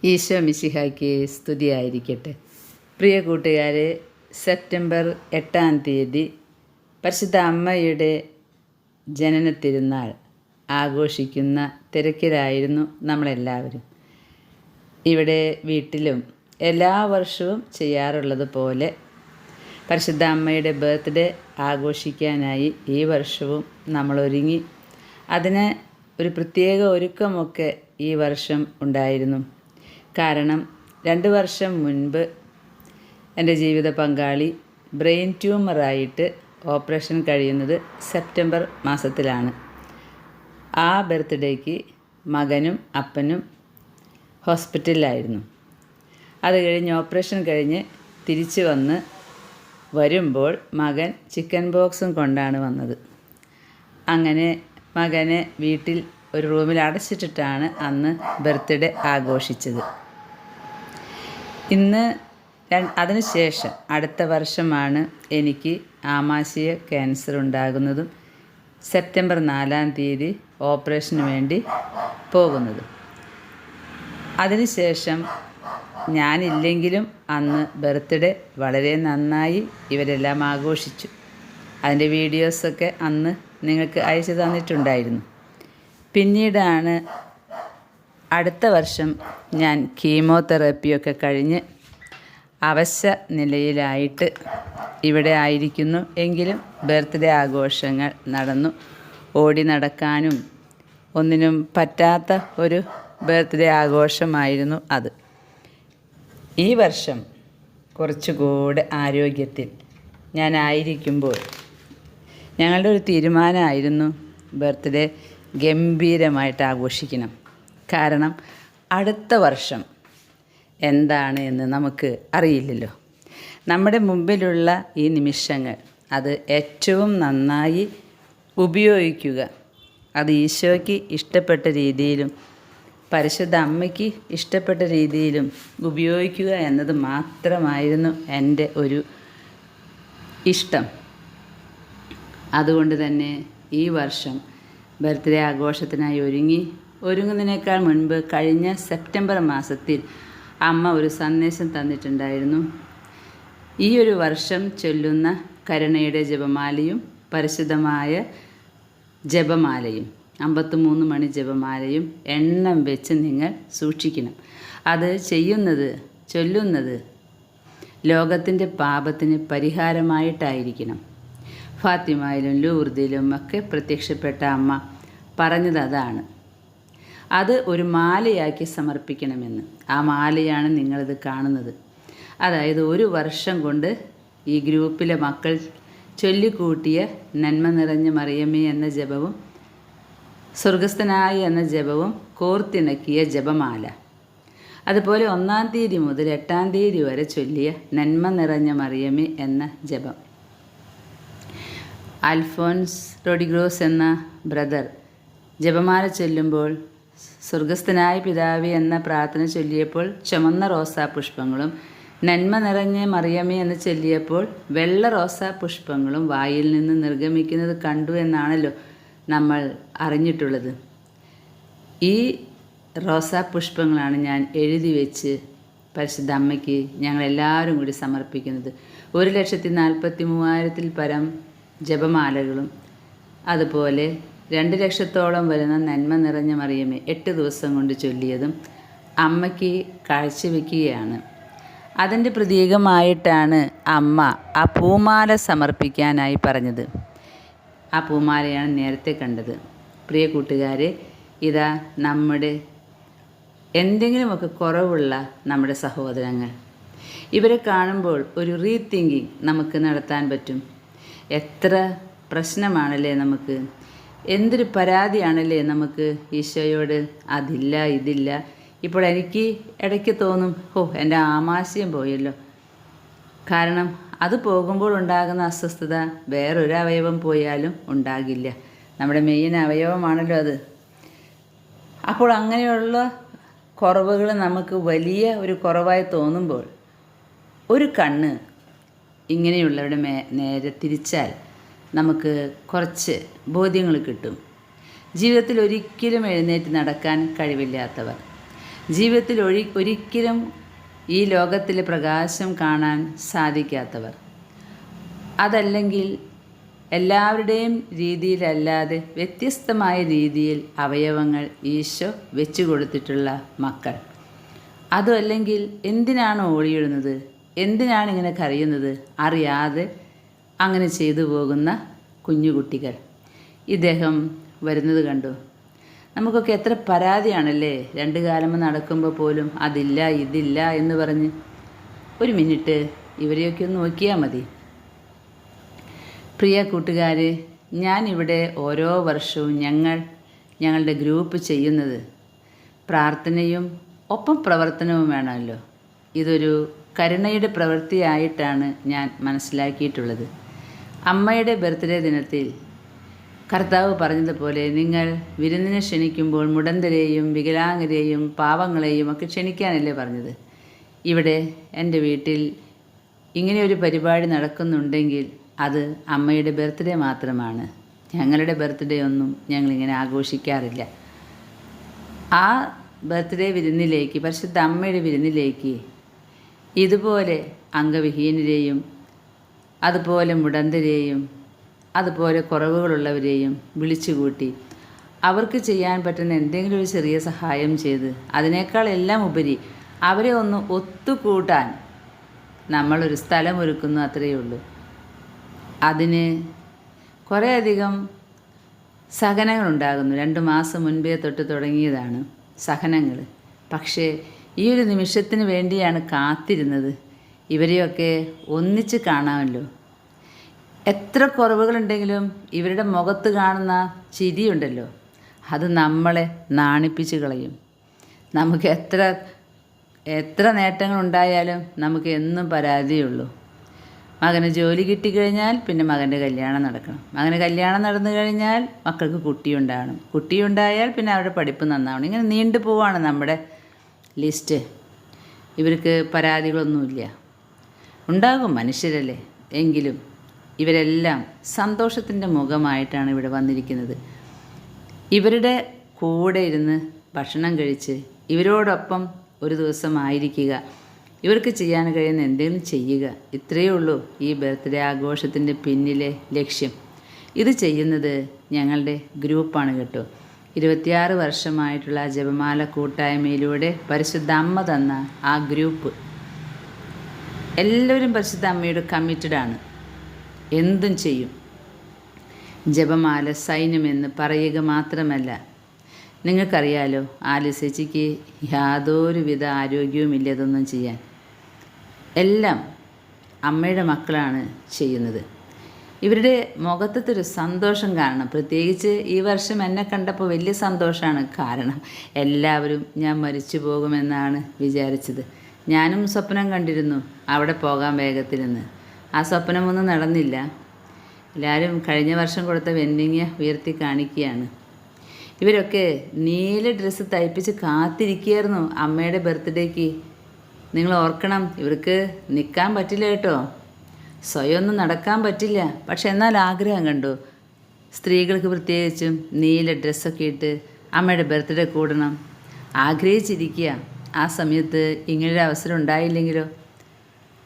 ഈശോ മിശിഹായ്ക്ക് സ്തുതിയായിരിക്കട്ടെ. പ്രിയ കൂട്ടുകാരെ, സെപ്റ്റംബർ 8 പരിശുദ്ധ അമ്മയുടെ ജനന തിരുനാൾ ആഘോഷിക്കുന്ന തിരക്കിലായിരുന്നു നമ്മളെല്ലാവരും. ഇവിടെ വീട്ടിലും എല്ലാ വർഷവും ചെയ്യാറുള്ളത് പോലെ പരിശുദ്ധ അമ്മയുടെ ബർത്ത്ഡേ ആഘോഷിക്കാനായി ഈ വർഷവും നമ്മൾ ഒരുങ്ങി. അതിന് ഒരു പ്രത്യേക ഒരുക്കമൊക്കെ ഈ വർഷം ഉണ്ടായിരുന്നു. കാരണം 2 വർഷം മുൻപ് എൻ്റെ ജീവിത പങ്കാളി ബ്രെയിൻ ട്യൂമറായിട്ട് ഓപ്പറേഷൻ കഴിയുന്നത് സെപ്റ്റംബർ മാസത്തിലാണ്. ആ ബർത്ത്ഡേക്ക് മകനും അപ്പനും ഹോസ്പിറ്റലിലായിരുന്നു. അത് കഴിഞ്ഞ് ഓപ്പറേഷൻ കഴിഞ്ഞ് തിരിച്ചു വരുമ്പോൾ മകൻ ചിക്കൻ ബോക്സും കൊണ്ടാണ് വന്നത്. അങ്ങനെ മകനെ വീട്ടിൽ ഒരു റൂമിൽ അടച്ചിട്ടിട്ടാണ് അന്ന് ബർത്ത്ഡേ ആഘോഷിച്ചത്. അതിനുശേഷം അടുത്ത വർഷമാണ് എനിക്ക് ആമാശയ ക്യാൻസർ ഉണ്ടാകുന്നതും സെപ്റ്റംബർ 4 ഓപ്പറേഷന് വേണ്ടി പോകുന്നതും. അതിനുശേഷം ഞാനില്ലെങ്കിലും അന്ന് ബർത്ത്ഡേ വളരെ നന്നായി ഇവരെല്ലാം ആഘോഷിച്ചു. അതിൻ്റെ വീഡിയോസൊക്കെ അന്ന് നിങ്ങൾക്ക് അയച്ചു തന്നിട്ടുണ്ടായിരുന്നു. പിന്നീടാണ് അടുത്ത വർഷം ഞാൻ കീമോതെറാപ്പിയൊക്കെ കഴിഞ്ഞ് അവശ നിലയിലായിട്ട് ഇവിടെ ആയിരിക്കുന്നു. എങ്കിലും ബർത്ത്ഡേ ആഘോഷങ്ങൾ നടന്നു. ഓടി നടക്കാനും ഒന്നിനും പറ്റാത്ത ഒരു ബർത്ത്ഡേ ആഘോഷമായിരുന്നു അത്. ഈ വർഷം കുറച്ചുകൂടെ ആരോഗ്യത്തിൽ ഞാനായിരിക്കുമ്പോൾ ഞങ്ങളുടെ ഒരു തീരുമാനമായിരുന്നു ബർത്ത്ഡേ ഗംഭീരമായിട്ട് ആഘോഷിക്കണം. കാരണം അടുത്ത വർഷം എന്താണ് എന്ന് നമുക്ക് അറിയില്ലല്ലോ. നമ്മുടെ മുമ്പിലുള്ള ഈ നിമിഷങ്ങൾ അത് ഏറ്റവും നന്നായി ഉപയോഗിക്കുക, അത് ഈശോയ്ക്ക് ഇഷ്ടപ്പെട്ട രീതിയിലും പരിശുദ്ധ അമ്മയ്ക്ക് ഇഷ്ടപ്പെട്ട രീതിയിലും ഉപയോഗിക്കുക എന്നത് മാത്രമായിരുന്നു എൻ്റെ ഒരു ഇഷ്ടം. അതുകൊണ്ട് തന്നെ ഈ വർഷം ബർത്ത്ഡേ ആഘോഷത്തിനായി ഒരുങ്ങുന്നതിനേക്കാൾ മുൻപ് കഴിഞ്ഞ സെപ്റ്റംബർ മാസത്തിൽ അമ്മ ഒരു സന്ദേശം തന്നിട്ടുണ്ടായിരുന്നു. ഈ ഒരു വർഷം ചൊല്ലുന്ന കരുണയുടെ ജപമാലയും പരിശുദ്ധമായ ജപമാലയും 53 മണി ജപമാലയും എണ്ണം വെച്ച് നിങ്ങൾ സൂക്ഷിക്കണം. അത് ചൊല്ലുന്നത് ലോകത്തിൻ്റെ പാപത്തിന് പരിഹാരമായിട്ടായിരിക്കണം. ഫാത്തിമയിലും ലൂർദിലും ഒക്കെ പ്രത്യക്ഷപ്പെട്ട അമ്മ പറഞ്ഞത് അതാണ്. അത് ഒരു മാലയാക്കി സമർപ്പിക്കണമെന്ന്. ആ മാലയാണ് നിങ്ങളിത് കാണുന്നത്. അതായത് ഒരു വർഷം കൊണ്ട് ഈ ഗ്രൂപ്പിലെ മക്കൾ ചൊല്ലിക്കൂട്ടിയ നന്മ നിറഞ്ഞ മറിയമേ എന്ന ജപവും സ്വർഗസ്ഥനായി എന്ന ജപവും കോർത്തിണക്കിയ ജപമാല. അതുപോലെ 1 മുതൽ 8 വരെ ചൊല്ലിയ നന്മ നിറഞ്ഞ മറിയമേ എന്ന ജപം. അൽഫോൻസ് റോഡിഗ്രോസ് എന്ന ബ്രദർ ജപമാല ചൊല്ലുമ്പോൾ സ്വർഗസ്ഥനായ പിതാവേ എന്ന പ്രാർത്ഥന ചൊല്ലിയപ്പോൾ ചുമന്ന റോസാ പുഷ്പങ്ങളും നന്മ നിറഞ്ഞ മറിയമേ എന്ന് ചൊല്ലിയപ്പോൾ വെള്ള റോസാ പുഷ്പങ്ങളും വായിൽ നിന്ന് നിർഗമിക്കുന്നത് കണ്ടു എന്നാണല്ലോ നമ്മൾ അറിഞ്ഞിട്ടുള്ളത്. ഈ റോസാ പുഷ്പങ്ങളാണ് ഞാൻ എഴുതി വെച്ച് പരിശുദ്ധ അമ്മയ്ക്ക് ഞങ്ങളെല്ലാവരും കൂടി സമർപ്പിക്കുന്നത്. 1,43,000 പരം ജപമാലകളും അതുപോലെ 2 ലക്ഷത്തോളം വരുന്ന നന്മ നിറഞ്ഞ മറിയമേ 8 ദിവസം കൊണ്ട് ചൊല്ലിയതും അമ്മയ്ക്ക് കാഴ്ചവെക്കുകയാണ്. അതിൻ്റെ പ്രതീകമായിട്ടാണ് അമ്മ ആ പൂമാല സമർപ്പിക്കാനായി പറഞ്ഞത്. ആ പൂമാലയാണ് നേരത്തെ കണ്ടത്. പ്രിയ കൂട്ടുകാരെ, ഇതാ നമ്മുടെ എന്തെങ്കിലുമൊക്കെ കുറവുള്ള നമ്മുടെ സഹോദരങ്ങൾ, ഇവരെ കാണുമ്പോൾ ഒരു റീതിങ്കിങ് നമുക്ക് നടത്താൻ പറ്റും. എത്ര പ്രശ്നമാണല്ലേ നമുക്ക്, എന്തൊരു പരാതിയാണല്ലേ നമുക്ക് ഈശോയോട്. അതില്ല ഇതില്ല. ഇപ്പോൾ എനിക്ക് ഇടയ്ക്ക് തോന്നും, എൻ്റെ ആമാശയം പോയല്ലോ. കാരണം അത് പോകുമ്പോൾ ഉണ്ടാകുന്ന അസ്വസ്ഥത വേറൊരു അവയവം പോയാലും ഉണ്ടാകില്ല. നമ്മുടെ മെയിൻ അവയവമാണല്ലോ അത്. അപ്പോൾ അങ്ങനെയുള്ള കുറവുകൾ നമുക്ക് വലിയ ഒരു കുറവായി തോന്നുമ്പോൾ ഒരു കണ്ണ് ഇങ്ങനെയുള്ളവരുടെ നേരെ തിരിച്ചാൽ നമുക്ക് കുറച്ച് ബോധ്യങ്ങൾ കിട്ടും. ജീവിതത്തിൽ ഒരിക്കലും എഴുന്നേറ്റ് നടക്കാൻ കഴിവില്ലാത്തവർ, ജീവിതത്തിൽ ഒരിക്കലും ഈ ലോകത്തിലെ പ്രകാശം കാണാൻ സാധിക്കാത്തവർ, അതല്ലെങ്കിൽ എല്ലാവരുടെയും രീതിയിലല്ലാതെ വ്യത്യസ്തമായ രീതിയിൽ അവയവങ്ങൾ ഈശോ വെച്ചു കൊടുത്തിട്ടുള്ള മക്കൾ, അതും അല്ലെങ്കിൽ എന്തിനാണ് ഓടിയിടുന്നത്, എന്തിനാണ് ഇങ്ങനെ കരയുന്നത് അറിയാതെ അങ്ങനെ ചെയ്തു പോകുന്ന കുഞ്ഞുകുട്ടികൾ. ഇദ്ദേഹം വരുന്നത് കണ്ടു. നമുക്കൊക്കെ എത്ര പരാതിയാണല്ലേ, 2 കാലം നടക്കുമ്പോൾ പോലും അതില്ല ഇതില്ല എന്ന് പറഞ്ഞ്. ഒരു മിനിറ്റ് ഇവരെയൊക്കെ ഒന്ന് നോക്കിയാൽ മതി. പ്രിയ കൂട്ടുകാരെ, ഞാനിവിടെ ഓരോ വർഷവും ഞങ്ങളുടെ ഗ്രൂപ്പ് ചെയ്യുന്നത് പ്രാർത്ഥനയും ഒപ്പം പ്രവർത്തനവും വേണമല്ലോ. ഇതൊരു കരുണയുടെ പ്രവൃത്തിയായിട്ടാണ് ഞാൻ മനസ്സിലാക്കിയിട്ടുള്ളത്. അമ്മയുടെ ബർത്ത്ഡേ ദിനത്തിൽ കർത്താവ് പറഞ്ഞതുപോലെ നിങ്ങൾ വിരുന്നിനെ ക്ഷണിക്കുമ്പോൾ മുടന്തരെയും വികലാംഗരെയും പാവങ്ങളെയും ഒക്കെ ക്ഷണിക്കാനല്ലേ പറഞ്ഞത്. ഇവിടെ എൻ്റെ വീട്ടിൽ ഇങ്ങനെയൊരു പരിപാടി നടക്കുന്നുണ്ടെങ്കിൽ അത് അമ്മയുടെ ബർത്ത്ഡേ മാത്രമാണ്. ഞങ്ങളുടെ ബർത്ത്ഡേ ഒന്നും ഞങ്ങളിങ്ങനെ ആഘോഷിക്കാറില്ല. ആ ബർത്ത്ഡേ വിരുന്നിലേക്ക്, പരിശുദ്ധ അമ്മയുടെ വിരുന്നിലേക്ക് ഇതുപോലെ അംഗവിഹീനരെയും അതുപോലെ മുടന്തരെയും അതുപോലെ കുറവുകളുള്ളവരെയും വിളിച്ചുകൂട്ടി അവർക്ക് ചെയ്യാൻ പറ്റുന്ന എന്തെങ്കിലും ഒരു ചെറിയ സഹായം ചെയ്ത്, അതിനേക്കാൾ എല്ലാം ഉപരി അവരെ ഒന്ന് ഒത്തുകൂട്ടാൻ നമ്മളൊരു സ്ഥലമൊരുക്കുന്നു, അത്രയേ ഉള്ളൂ. അതിന് കുറേയധികം സഹനങ്ങളുണ്ടാകുന്നു. 2 മാസം മുൻപേ തൊട്ട് തുടങ്ങിയതാണ് സഹനങ്ങൾ. പക്ഷേ ഈ ഒരു നിമിഷത്തിന് വേണ്ടിയാണ് കാത്തിരുന്നത്. ഇവരെയൊക്കെ ഒന്നിച്ച് കാണാമല്ലോ. എത്ര കുറവുകളുണ്ടെങ്കിലും ഇവരുടെ മുഖത്ത് കാണുന്ന ചിരിയുണ്ടല്ലോ, അത് നമ്മളെ നാണിപ്പിച്ച് കളയും. നമുക്ക് എത്ര നേട്ടങ്ങളുണ്ടായാലും നമുക്ക് എന്നും പരാതിയുള്ളൂ. മകന് ജോലി കിട്ടിക്കഴിഞ്ഞാൽ പിന്നെ മകൻ്റെ കല്യാണം നടക്കണം. മകന് കല്യാണം നടന്നു കഴിഞ്ഞാൽ മക്കൾക്ക് കുട്ടിയുണ്ടാകണം. കുട്ടിയുണ്ടായാൽ പിന്നെ അവരുടെ പഠിപ്പ് നന്നാവണം. ഇങ്ങനെ നീണ്ടു പോവാണ് നമ്മുടെ ലിസ്റ്റ്. ഇവർക്ക് പരാതികളൊന്നുമില്ല. ഉണ്ടാകും, മനുഷ്യരല്ലേ. എങ്കിലും ഇവരെല്ലാം സന്തോഷത്തിൻ്റെ മുഖമായിട്ടാണ് ഇവിടെ വന്നിരിക്കുന്നത്. ഇവരുടെ കൂടെ ഇരുന്ന് ഭക്ഷണം കഴിച്ച് ഇവരോടൊപ്പം ഒരു ദിവസം ആയിരിക്കുക, ഇവർക്ക് ചെയ്യാൻ കഴിയുന്ന എന്തെങ്കിലും ചെയ്യുക, ഇത്രയേ ഉള്ളൂ ഈ ബർത്ത്ഡേ ആഘോഷത്തിൻ്റെ പിന്നിലെ ലക്ഷ്യം. ഇത് ചെയ്യുന്നത് ഞങ്ങളുടെ ഗ്രൂപ്പാണ് കേട്ടോ. 26 വർഷമായിട്ടുള്ള ജപമാല കൂട്ടായ്മയിലൂടെ പരിശുദ്ധ അമ്മ തന്ന ആ ഗ്രൂപ്പ്, എല്ലാവരും പരിശുദ്ധ അമ്മയോട് കമ്മിറ്റഡാണ്. എന്തും ചെയ്യും. ജപമാല സൈന്യമെന്ന് പറയുക മാത്രമല്ല, നിങ്ങൾക്കറിയാലോ ആലിസേച്ചിക്ക് യാതൊരുവിധ ആരോഗ്യവുമില്ല ഇതൊന്നും ചെയ്യാൻ. എല്ലാം അമ്മയുടെ മക്കളാണ് ചെയ്യുന്നത്. ഇവരുടെ മുഖത്തൊരു സന്തോഷം കാണണം. പ്രത്യേകിച്ച് ഈ വർഷം എന്നെ കണ്ടപ്പോൾ വലിയ സന്തോഷമാണ്. കാരണം എല്ലാവരും ഞാൻ മരിച്ചു പോകുമെന്നാണ് വിചാരിച്ചത്. ഞാനും സ്വപ്നം കണ്ടിരുന്നു അവിടെ പോകാൻ വേഗത്തിലെന്ന്. ആ സ്വപ്നമൊന്നും നടന്നില്ല. എല്ലാവരും കഴിഞ്ഞ വർഷം കൊടുത്ത വെൻഡിങ് ഉയർത്തി കാണിക്കുകയാണ്. ഇവരൊക്കെ നീല ഡ്രസ്സ് തയ്പ്പിച്ച് കാത്തിരിക്കുകയായിരുന്നു അമ്മയുടെ ബർത്ത്ഡേക്ക്. നിങ്ങൾ ഓർക്കണം, ഇവർക്ക് നിൽക്കാൻ പറ്റില്ല കേട്ടോ, സ്വയം ഒന്നും നടക്കാൻ പറ്റില്ല. പക്ഷെ എന്നാൽ ആഗ്രഹം കണ്ടു. സ്ത്രീകൾക്ക് പ്രത്യേകിച്ചും നീല ഡ്രസ്സൊക്കെ ഇട്ട് അമ്മയുടെ ബർത്ത്ഡേ കൂടണം ആഗ്രഹിച്ചിരിക്കുക. ആ സമയത്ത് ഇങ്ങനൊരു അവസരം ഉണ്ടായില്ലെങ്കിലോ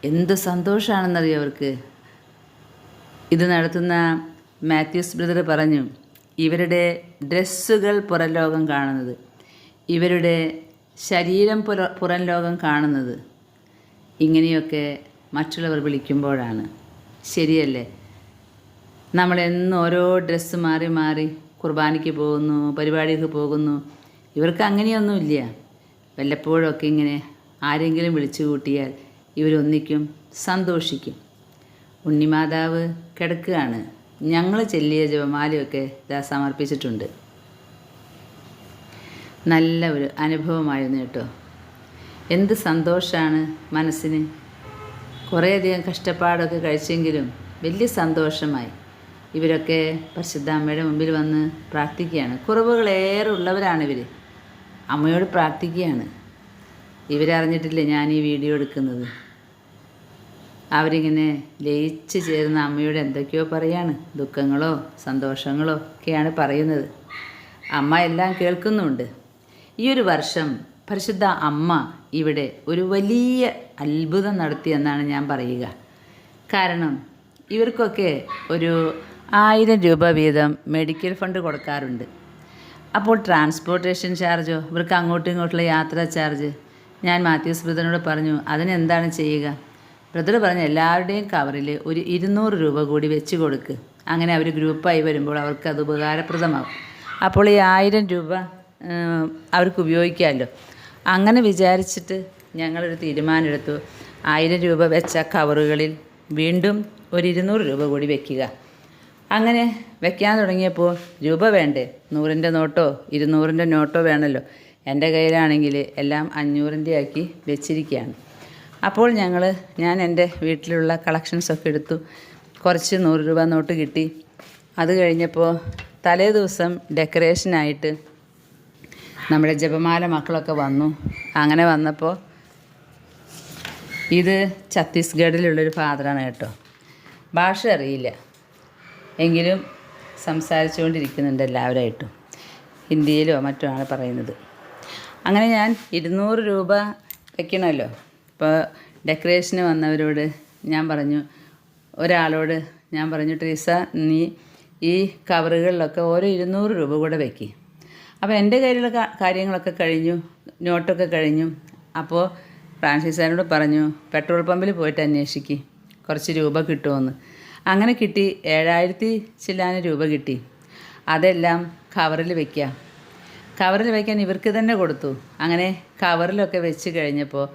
എന്ത് സന്തോഷമാണെന്നറിയോ അവർക്ക്. ഇത് നടത്തുന്ന മാത്യൂസ് ബ്രദർ പറഞ്ഞു, ഇവരുടെ ഡ്രസ്സുകൾ പുറം ലോകം കാണുന്നത്, ഇവരുടെ ശരീരം പുറം ലോകം കാണുന്നത് ഇങ്ങനെയൊക്കെ മറ്റുള്ളവർ വിളിക്കുമ്പോഴാണ്. ശരിയല്ലേ? നമ്മളെന്നും ഓരോ ഡ്രസ്സ് മാറി മാറി കുർബാനയ്ക്ക് പോകുന്നു, പരിപാടിക്ക് പോകുന്നു. ഇവർക്ക് അങ്ങനെയൊന്നുമില്ല. വല്ലപ്പോഴൊക്കെ ഇങ്ങനെ ആരെങ്കിലും വിളിച്ചു കൂട്ടിയാൽ ഇവരൊന്നിക്കും, സന്തോഷിക്കും. ഉണ്ണിമാതാവ് കിടക്കുകയാണ്. ഞങ്ങൾ ചെല്ലിയ ജപമാലയൊക്കെ സമർപ്പിച്ചിട്ടുണ്ട്. നല്ല ഒരു അനുഭവമായിരുന്നു കേട്ടോ. എന്ത് സന്തോഷമാണ് മനസ്സിന്. കുറേയധികം കഷ്ടപ്പാടൊക്കെ കഴിച്ചെങ്കിലും വലിയ സന്തോഷമായി. ഇവരൊക്കെ പരിശുദ്ധ അമ്മയുടെ മുമ്പിൽ വന്ന് പ്രാർത്ഥിക്കുകയാണ്. കുറവുകളേറെ ഉള്ളവരാണ് ഇവർ. അമ്മയോട് പ്രാർത്ഥിക്കുകയാണ്. ഇവരറിഞ്ഞിട്ടില്ല ഞാൻ ഈ വീഡിയോ എടുക്കുന്നത്. അവരിങ്ങനെ ലയിച്ച് ചേർന്ന അമ്മയോട് എന്തൊക്കെയോ പറയാണ്. ദുഃഖങ്ങളോ സന്തോഷങ്ങളോ ഒക്കെയാണ് പറയുന്നത്. അമ്മ എല്ലാം കേൾക്കുന്നുണ്ട്. ഈ ഒരു വർഷം പരിശുദ്ധ അമ്മ ഇവിടെ ഒരു വലിയ അത്ഭുതം നടത്തിയെന്നാണ് ഞാൻ പറയുക. കാരണം ഇവർക്കൊക്കെ ഒരു 1000 രൂപ വീതം മെഡിക്കൽ ഫണ്ട് കൊടുക്കാറുണ്ട്. അപ്പോൾ ട്രാൻസ്പോർട്ടേഷൻ ചാർജോ, ഇവർക്ക് അങ്ങോട്ടും ഇങ്ങോട്ടുള്ള യാത്രാ ചാർജ്, ഞാൻ മാത്യൂസ് ബ്രദറിനോട് പറഞ്ഞു അതിനെന്താണ് ചെയ്യുക. ബ്രദർ പറഞ്ഞു എല്ലാവരുടെയും കവറിൽ ഒരു 200 രൂപ കൂടി വെച്ച് കൊടുക്ക്. അങ്ങനെ അവർ ഗ്രൂപ്പായി വരുമ്പോൾ അവർക്ക് അത് ഉപകാരപ്രദമാകും. അപ്പോൾ ഈ 1000 രൂപ അവർക്ക് ഉപയോഗിക്കാമല്ലോ. അങ്ങനെ വിചാരിച്ചിട്ട് ഞങ്ങളൊരു തീരുമാനമെടുത്തു. 1000 രൂപ വെച്ച കവറുകളിൽ വീണ്ടും ഒരു 200 രൂപ കൂടി വയ്ക്കുക. അങ്ങനെ വെക്കാൻ തുടങ്ങിയപ്പോൾ രൂപ വേണ്ടേ, 100ൻ്റെ നോട്ടോ 200ൻ്റെ നോട്ടോ വേണമല്ലോ. എൻ്റെ കയ്യിലാണെങ്കിൽ എല്ലാം 500ൻ്റെ ആക്കി വെച്ചിരിക്കുകയാണ്. അപ്പോൾ ഞാൻ എൻ്റെ വീട്ടിലുള്ള കളക്ഷൻസൊക്കെ എടുത്തു. കുറച്ച് 100 രൂപ നോട്ട് കിട്ടി. അത് കഴിഞ്ഞപ്പോൾ തലേ ദിവസം ഡെക്കറേഷനായിട്ട് നമ്മുടെ ജപമാല മക്കളൊക്കെ വന്നു. അങ്ങനെ വന്നപ്പോൾ ഇത് ഛത്തീസ്ഗഡിലുള്ളൊരു ഫാദറാണ് കേട്ടോ. ഭാഷ അറിയില്ല, എങ്കിലും സംസാരിച്ചുകൊണ്ടിരിക്കുന്നുണ്ട് എല്ലാവരായിട്ടും. ഹിന്ദിയിലോ മറ്റോ ആണ് പറയുന്നത്. അങ്ങനെ ഞാൻ 200 രൂപ വയ്ക്കണമല്ലോ. ഇപ്പോൾ ഡെക്കറേഷന് വന്നവരോട് ഞാൻ പറഞ്ഞു, ഒരാളോട് ഞാൻ പറഞ്ഞു, ട്രീസ നീ ഈ കവറുകളിലൊക്കെ ഓരോ 200 രൂപ കൂടെ വയ്ക്കുക. അപ്പോൾ എൻ്റെ കയ്യിലുള്ള കാര്യങ്ങളൊക്കെ കഴിഞ്ഞു, നോട്ടൊക്കെ കഴിഞ്ഞു. അപ്പോൾ ഫ്രാൻസിസ് സാറിനോട് പറഞ്ഞു പെട്രോൾ പമ്പിൽ പോയിട്ട് അന്വേഷിക്കുക, കുറച്ച് രൂപ കിട്ടുമെന്ന്. അങ്ങനെ കിട്ടി. 7000 ചില്ലാന രൂപ കിട്ടി. അതെല്ലാം കവറിൽ വയ്ക്കുക. കവറിൽ വയ്ക്കാൻ ഇവർക്ക് തന്നെ കൊടുത്തു. അങ്ങനെ കവറിലൊക്കെ വെച്ച് കഴിഞ്ഞപ്പോൾ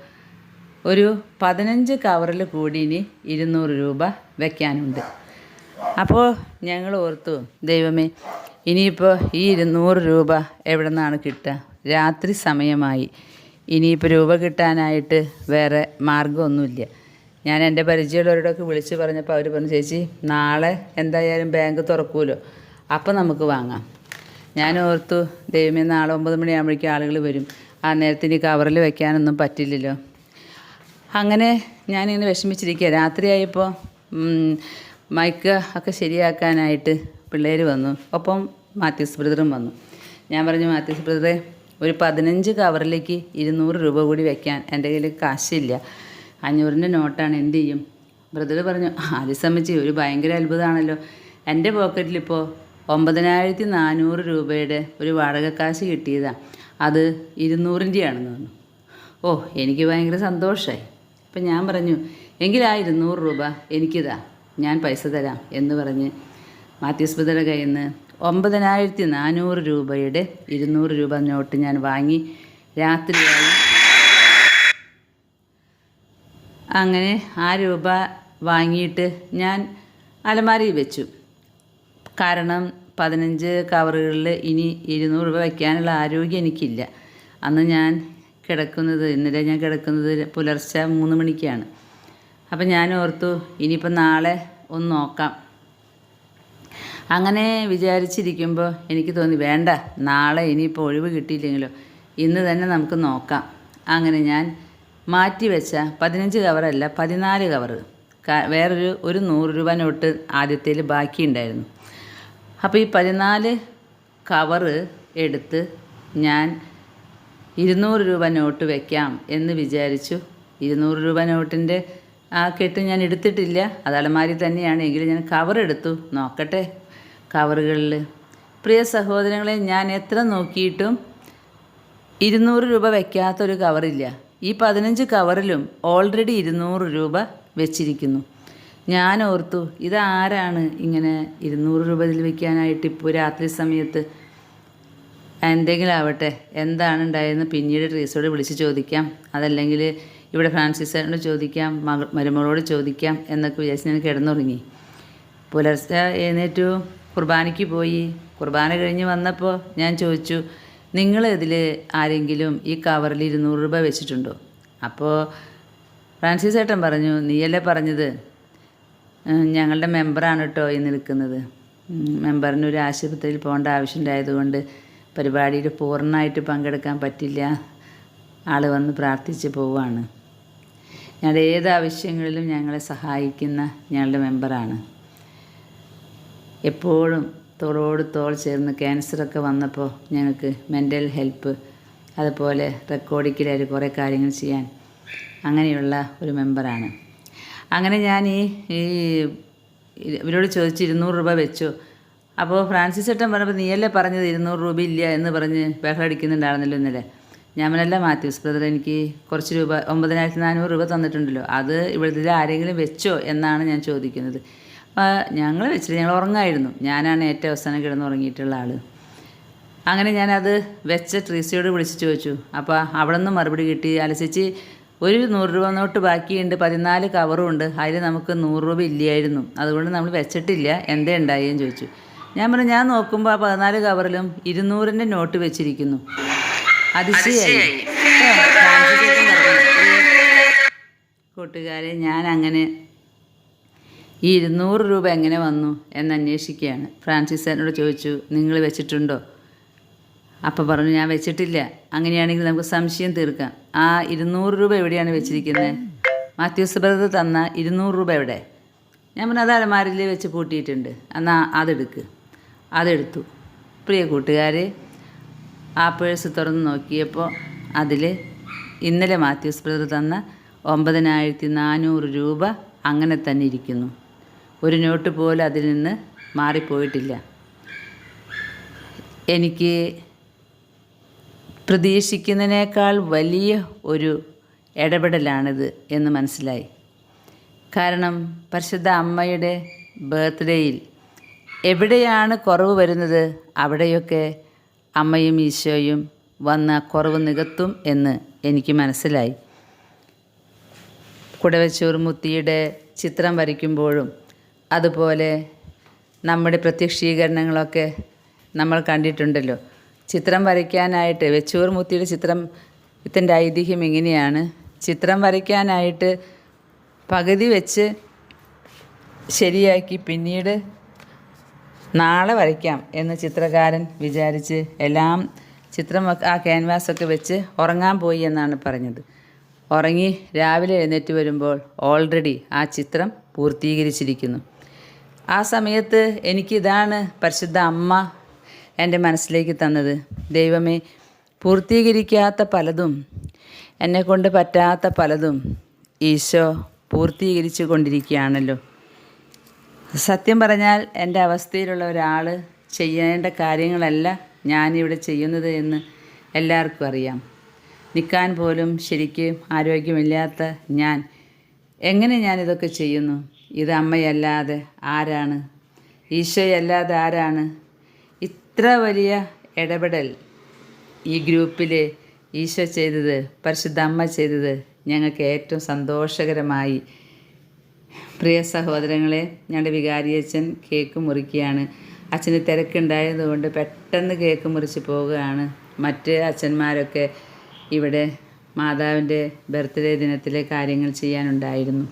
ഒരു 15 കവറിൽ കൂടി ഇനി 200 രൂപ വയ്ക്കാനുണ്ട്. അപ്പോൾ ഞങ്ങൾ ഓർത്തു, ദൈവമേ ഇനിയിപ്പോൾ ഈ 200 രൂപ എവിടെ നിന്നാണ് കിട്ടുക? രാത്രി സമയമായി. ഇനിയിപ്പോൾ രൂപ കിട്ടാനായിട്ട് വേറെ മാർഗ്ഗമൊന്നുമില്ല. ഞാൻ എൻ്റെ പരിചയമുള്ളവരോടൊക്കെ വിളിച്ച് പറഞ്ഞപ്പോൾ അവർ പറഞ്ഞു, ചേച്ചി നാളെ എന്തായാലും ബാങ്ക് തുറക്കുമല്ലോ, അപ്പം നമുക്ക് വാങ്ങാം. ഞാൻ ഓർത്തു, ദൈവമേ നാളെ 9 മണിയാകുമ്പോഴേക്കും ആളുകൾ വരും, ആ നേരത്തിന് കവറിൽ വയ്ക്കാനൊന്നും പറ്റില്ലല്ലോ. അങ്ങനെ ഞാനിങ്ങനെ വിഷമിച്ചിരിക്കുക. രാത്രിയായപ്പോൾ മൈക്ക് ഒക്കെ ശരിയാക്കാനായിട്ട് പിള്ളേർ വന്നു. ഒപ്പം മാത്യൂസ് ബ്രദറും വന്നു. ഞാൻ പറഞ്ഞു, മാത്യൂസ് ബ്രദറെ ഒരു 15 കവറിലേക്ക് 200 രൂപ കൂടി വയ്ക്കാൻ എൻ്റെ കയ്യിൽ കാശില്ല, 500ൻ്റെ നോട്ടാണ്, എന്ത് ചെയ്യും? ബ്രദർ പറഞ്ഞു, ആദ്യം സമ്മതിച്ച് ഒരു ഭയങ്കര അത്ഭുതമാണല്ലോ, എൻ്റെ പോക്കറ്റിലിപ്പോൾ 9400 രൂപയുടെ ഒരു വാടകക്കാശ് കിട്ടിയതാണ്, അത് 200ൻ്റെ ആണെന്ന് പറഞ്ഞു. ഓ എനിക്ക് ഭയങ്കര സന്തോഷമായി. അപ്പം ഞാൻ പറഞ്ഞു, എങ്കിൽ ആ 200 രൂപ എനിക്കിതാ, ഞാൻ പൈസ തരാം എന്ന് പറഞ്ഞ് മാത്യൂസ് ബ്രദറുടെ കയ്യിൽ നിന്ന് 9400 രൂപയുടെ 200 രൂപ നോട്ട് ഞാൻ വാങ്ങി. രാത്രിയായി. അങ്ങനെ ആ രൂപ വാങ്ങിയിട്ട് ഞാൻ അലമാരയിൽ വെച്ചു. കാരണം 15 കവറുകളിൽ ഇനി 200 രൂപ വയ്ക്കാനുള്ള ആരോഗ്യം എനിക്കില്ല. അന്ന് ഞാൻ ഇന്നലെ ഞാൻ കിടക്കുന്നത് പുലർച്ചെ 3 മണിക്കാണ്. അപ്പം ഞാൻ ഓർത്തു ഇനിയിപ്പോൾ നാളെ ഒന്ന് നോക്കാം. അങ്ങനെ വിചാരിച്ചിരിക്കുമ്പോൾ എനിക്ക് തോന്നി, വേണ്ട നാളെ ഇനിയിപ്പോൾ ഒഴിവ് കിട്ടിയില്ലെങ്കിലോ, ഇന്ന് തന്നെ നമുക്ക് നോക്കാം. അങ്ങനെ ഞാൻ മാറ്റി വെച്ച 15 കവറല്ല 14 കവറ്, വേറൊരു 100 രൂപ നോട്ട് ആദ്യത്തേൽ ബാക്കിയുണ്ടായിരുന്നു. അപ്പോൾ ഈ 14 കവറ് എടുത്ത് ഞാൻ 200 രൂപ നോട്ട് വയ്ക്കാം എന്ന് വിചാരിച്ചു. 200 രൂപ നോട്ടിൻ്റെ ആ കെട്ട് ഞാൻ എടുത്തിട്ടില്ല, അത് അലമാരി തന്നെയാണ്. എങ്കിലും ഞാൻ കവറെടുത്തു, നോക്കട്ടെ കവറുകളിൽ. പ്രിയ സഹോദരങ്ങളെ, ഞാൻ എത്ര നോക്കിയിട്ടും 200 രൂപ വയ്ക്കാത്തൊരു കവറില്ല. ഈ 15 കവറിലും ഓൾറെഡി 200 രൂപ വെച്ചിരിക്കുന്നു. ഞാൻ ഓർത്തു, ഇതാരാണ് ഇങ്ങനെ 200 രൂപ ഇതിൽ വയ്ക്കാനായിട്ട് ഇപ്പോൾ രാത്രി സമയത്ത്? എന്തെങ്കിലും ആവട്ടെ, എന്താണ് ഉണ്ടായതെന്ന് പിന്നീട് ട്രീസോട് വിളിച്ച് ചോദിക്കാം, അതല്ലെങ്കിൽ ഇവിടെ ഫ്രാൻസിസ് സാറിനോട് ചോദിക്കാം, മരുമകളോട് ചോദിക്കാം എന്നൊക്കെ വിചാരിച്ച് ഞാൻ കിടന്നുറങ്ങി. പുലർച്ചെ എഴുന്നേറ്റു, കുർബാനയ്ക്ക് പോയി. കുർബാന കഴിഞ്ഞ് വന്നപ്പോൾ ഞാൻ ചോദിച്ചു, നിങ്ങൾ ഇതിൽ ആരെങ്കിലും ഈ കവറിൽ 200 രൂപ വെച്ചിട്ടുണ്ടോ? അപ്പോൾ ഫ്രാൻസിസ് ഏട്ടൻ പറഞ്ഞു, നീയല്ലേ പറഞ്ഞത്, ഞങ്ങളുടെ മെമ്പറാണ് കേട്ടോ ഈ നിൽക്കുന്നത്. മെമ്പറിന് ഒരു ആശുപത്രിയിൽ പോകേണ്ട ആവശ്യമുണ്ടായതുകൊണ്ട് പരിപാടിയിൽ പൂർണ്ണമായിട്ട് പങ്കെടുക്കാൻ പറ്റില്ല, ആൾ വന്ന് പ്രാർത്ഥിച്ച് പോവുകയാണ്. ഞങ്ങളുടെ ഏത് ആവശ്യങ്ങളിലും ഞങ്ങളെ സഹായിക്കുന്ന ഞങ്ങളുടെ മെമ്പറാണ്. എപ്പോഴും തോളോട് തോൾ ചേർന്ന് ക്യാൻസറൊക്കെ വന്നപ്പോൾ ഞങ്ങൾക്ക് മെൻ്റൽ ഹെൽപ്പ് അതുപോലെ റെക്കോർഡിങ്ങിൽ കുറേ കാര്യങ്ങൾ ചെയ്യാൻ അങ്ങനെയുള്ള ഒരു മെമ്പറാണ്. അങ്ങനെ ഞാൻ ഈ ഇവരോട് ചോദിച്ചു 200 രൂപ വെച്ചോ. അപ്പോൾ ഫ്രാൻസിസ് ഏട്ടൻ പറഞ്ഞപ്പോൾ നീയല്ലേ പറഞ്ഞത് 200 രൂപ ഇല്ല എന്ന് പറഞ്ഞ് ബഹളടിക്കുന്നുണ്ടായിരുന്നല്ലോ ഇന്നലെ. ഞാൻ പറഞ്ഞല്ല മാത്യൂസ് ബ്രദർ, എനിക്ക് കുറച്ച് രൂപ 9400 രൂപ തന്നിട്ടുണ്ടല്ലോ, അത് ഇവിടുത്തെ ആരെങ്കിലും വെച്ചോ എന്നാണ് ഞാൻ ചോദിക്കുന്നത്. അപ്പോൾ ഞങ്ങൾ വെച്ചില്ല, ഞങ്ങൾ ഉറങ്ങായിരുന്നു. ഞാനാണ് ഏറ്റവും അവസാനം കിടന്നുറങ്ങിയിട്ടുള്ള ആൾ. അങ്ങനെ ഞാനത് വെച്ച ട്രീസിയോട് വിളിച്ച് ചോദിച്ചു. അപ്പോൾ അവിടെ നിന്ന് മറുപടി കിട്ടി, അലസിച്ച് ഒരു 100 രൂപ നോട്ട് ബാക്കിയുണ്ട്, 14 കവറും ഉണ്ട്, അതിൽ നമുക്ക് 100 രൂപ ഇല്ലായിരുന്നു, അതുകൊണ്ട് നമ്മൾ വെച്ചിട്ടില്ല, എന്തേ ഉണ്ടായെന്ന് ചോദിച്ചു. ഞാൻ പറഞ്ഞു ഞാൻ നോക്കുമ്പോൾ ആ 14 കവറിലും 200ൻ്റെ നോട്ട് വെച്ചിരിക്കുന്നു. അതിശയായി. കൂട്ടുകാരെ, ഞാൻ അങ്ങനെ ഈ 200 രൂപ എങ്ങനെ വന്നു എന്നന്വേഷിക്കുകയാണ്. ഫ്രാൻസിസ് എന്നോട് ചോദിച്ചു, നിങ്ങൾ വെച്ചിട്ടുണ്ടോ? അപ്പം പറഞ്ഞു ഞാൻ വെച്ചിട്ടില്ല. അങ്ങനെയാണെങ്കിൽ നമുക്ക് സംശയം തീർക്കാം. ആ 200 രൂപ എവിടെയാണ് വെച്ചിരിക്കുന്നത്? മാത്യൂസ് ബ്രദർ തന്ന 200 രൂപ എവിടെ? ഞാൻ പറഞ്ഞു അത് അലമാരിൽ വെച്ച് പൂട്ടിയിട്ടുണ്ട്, എന്നാൽ അതെടുത്തു. പ്രിയ കൂട്ടുകാരെ, ആ പേഴ്സ് തുറന്ന് നോക്കിയപ്പോൾ അതിൽ ഇന്നലെ മാത്യൂസ് ബ്രദർ തന്ന 9400 രൂപ അങ്ങനെ തന്നെ ഇരിക്കുന്നു. ഒരു നോട്ട് പോലും അതിൽ നിന്ന് മാറിപ്പോയിട്ടില്ല. എനിക്ക് പ്രതീക്ഷിക്കുന്നതിനേക്കാൾ വലിയ ഒരു ഇടപെടലാണിത് എന്ന് മനസ്സിലായി. കാരണം പരിശുദ്ധ അമ്മയുടെ ബർത്ത്ഡേയിൽ എവിടെയാണ് കുറവ് വരുന്നത് അവിടെയൊക്കെ അമ്മയും ഈശോയും വന്ന കുറവ് നികത്തും എന്ന് എനിക്ക് മനസ്സിലായി. കുടവച്ചൂർ മുത്തിയുടെ ചിത്രം വരയ്ക്കുമ്പോഴും അതുപോലെ നമ്മുടെ പ്രത്യക്ഷീകരണങ്ങളൊക്കെ നമ്മൾ കണ്ടിട്ടുണ്ടല്ലോ. ചിത്രം വരയ്ക്കാനായിട്ട് വെച്ചൂർ മുത്തിയുടെ ചിത്രത്തിൻ്റെ ഐതിഹ്യം ഇങ്ങനെയാണ്. ചിത്രം വരയ്ക്കാനായിട്ട് പകുതി വെച്ച് ശരിയാക്കി പിന്നീട് നാളെ വരയ്ക്കാം എന്ന് ചിത്രകാരൻ വിചാരിച്ച് എല്ലാം ചിത്രം ആ ക്യാൻവാസൊക്കെ വെച്ച് ഉറങ്ങാൻ പോയി എന്നാണ് പറഞ്ഞത്. ഉറങ്ങി രാവിലെ എഴുന്നേറ്റ് വരുമ്പോൾ ഓൾറെഡി ആ ചിത്രം പൂർത്തീകരിച്ചിരിക്കുന്നു. ആ സമയത്ത് എനിക്കിതാണ് പരിശുദ്ധ അമ്മ എൻ്റെ മനസ്സിലേക്ക് തന്നത്. ദൈവമേ, പൂർത്തീകരിക്കാത്ത പലതും, എന്നെക്കൊണ്ട് പറ്റാത്ത പലതും ഈശോ പൂർത്തീകരിച്ചു കൊണ്ടിരിക്കുകയാണല്ലോ. സത്യം പറഞ്ഞാൽ എൻ്റെ അവസ്ഥയിലുള്ള ഒരാൾ ചെയ്യേണ്ട കാര്യങ്ങളല്ല ഞാനിവിടെ ചെയ്യുന്നത് എന്ന് എല്ലാവർക്കും അറിയാം. നിൽക്കാൻ പോലും ശരിക്കും ആരോഗ്യമില്ലാത്ത ഞാൻ എങ്ങനെ ഞാനിതൊക്കെ ചെയ്യുന്നു? ഇത് അമ്മയല്ലാതെ ആരാണ്? ഈശോയല്ലാതെ ആരാണ്? ഇത്ര വലിയ ഇടപെടൽ ഈ ഗ്രൂപ്പിൽ ഈശോ ചെയ്തത്, പരിശുദ്ധ അമ്മ ചെയ്തത് ഞങ്ങൾക്ക് ഏറ്റവും സന്തോഷകരമായി. പ്രിയ സഹോദരങ്ങളെ, ഞങ്ങളുടെ വികാരിയച്ഛൻ കേക്ക് മുറിക്കുകയാണ്. അച്ഛന് തിരക്കുണ്ടായതുകൊണ്ട് പെട്ടെന്ന് കേക്ക് മുറിച്ച് പോവുകയാണ്. മറ്റ് അച്ഛന്മാരൊക്കെ ഇവിടെ മാതാവിൻ്റെ ബർത്ത്ഡേ ദിനത്തിലെ കാര്യങ്ങൾ ചെയ്യാനുണ്ടായിരുന്നു.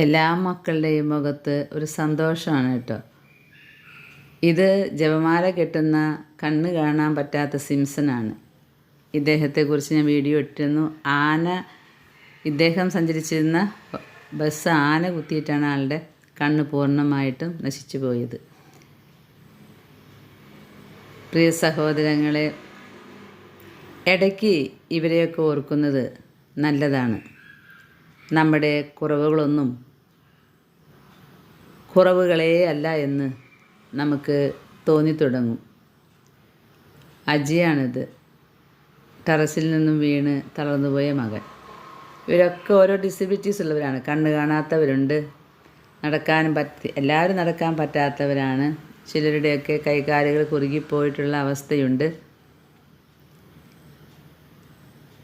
എല്ലാ മക്കളുടെയും മുഖത്ത് ഒരു സന്തോഷമാണ് കേട്ടോ. ഇത് ജപമാല കെട്ടുന്ന കണ്ണ് കാണാൻ പറ്റാത്ത സിംസനാണ്. ഇദ്ദേഹത്തെക്കുറിച്ച് ഞാൻ വീഡിയോ ഇട്ടിരുന്നു. ഇദ്ദേഹം സഞ്ചരിച്ചിരുന്ന ബസ് ആന കുത്തിയിട്ടാണ് ആളുടെ കണ്ണ് പൂർണ്ണമായിട്ടും നശിച്ചു പോയത്. പ്രിയ സഹോദരങ്ങളെ, ഇടയ്ക്ക് ഇവരെയൊക്കെ ഓർക്കുന്നത് നല്ലതാണ്. നമ്മുടെ കുറവുകളൊന്നും കുറവുകളേ അല്ല എന്ന് നമുക്ക് തോന്നിത്തുടങ്ങും. അജിയാണിത്, ടെറസിൽ നിന്നും വീണ് തളർന്നുപോയ മകൻ. ഇവരൊക്കെ ഓരോ ഡിസബിലിറ്റീസ് ഉള്ളവരാണ്. കണ്ണ് കാണാത്തവരുണ്ട്, എല്ലാവരും നടക്കാൻ പറ്റാത്തവരാണ്. ചിലരുടെയൊക്കെ കൈകാലുകൾ കുറുകിപ്പോയിട്ടുള്ള അവസ്ഥയുണ്ട്.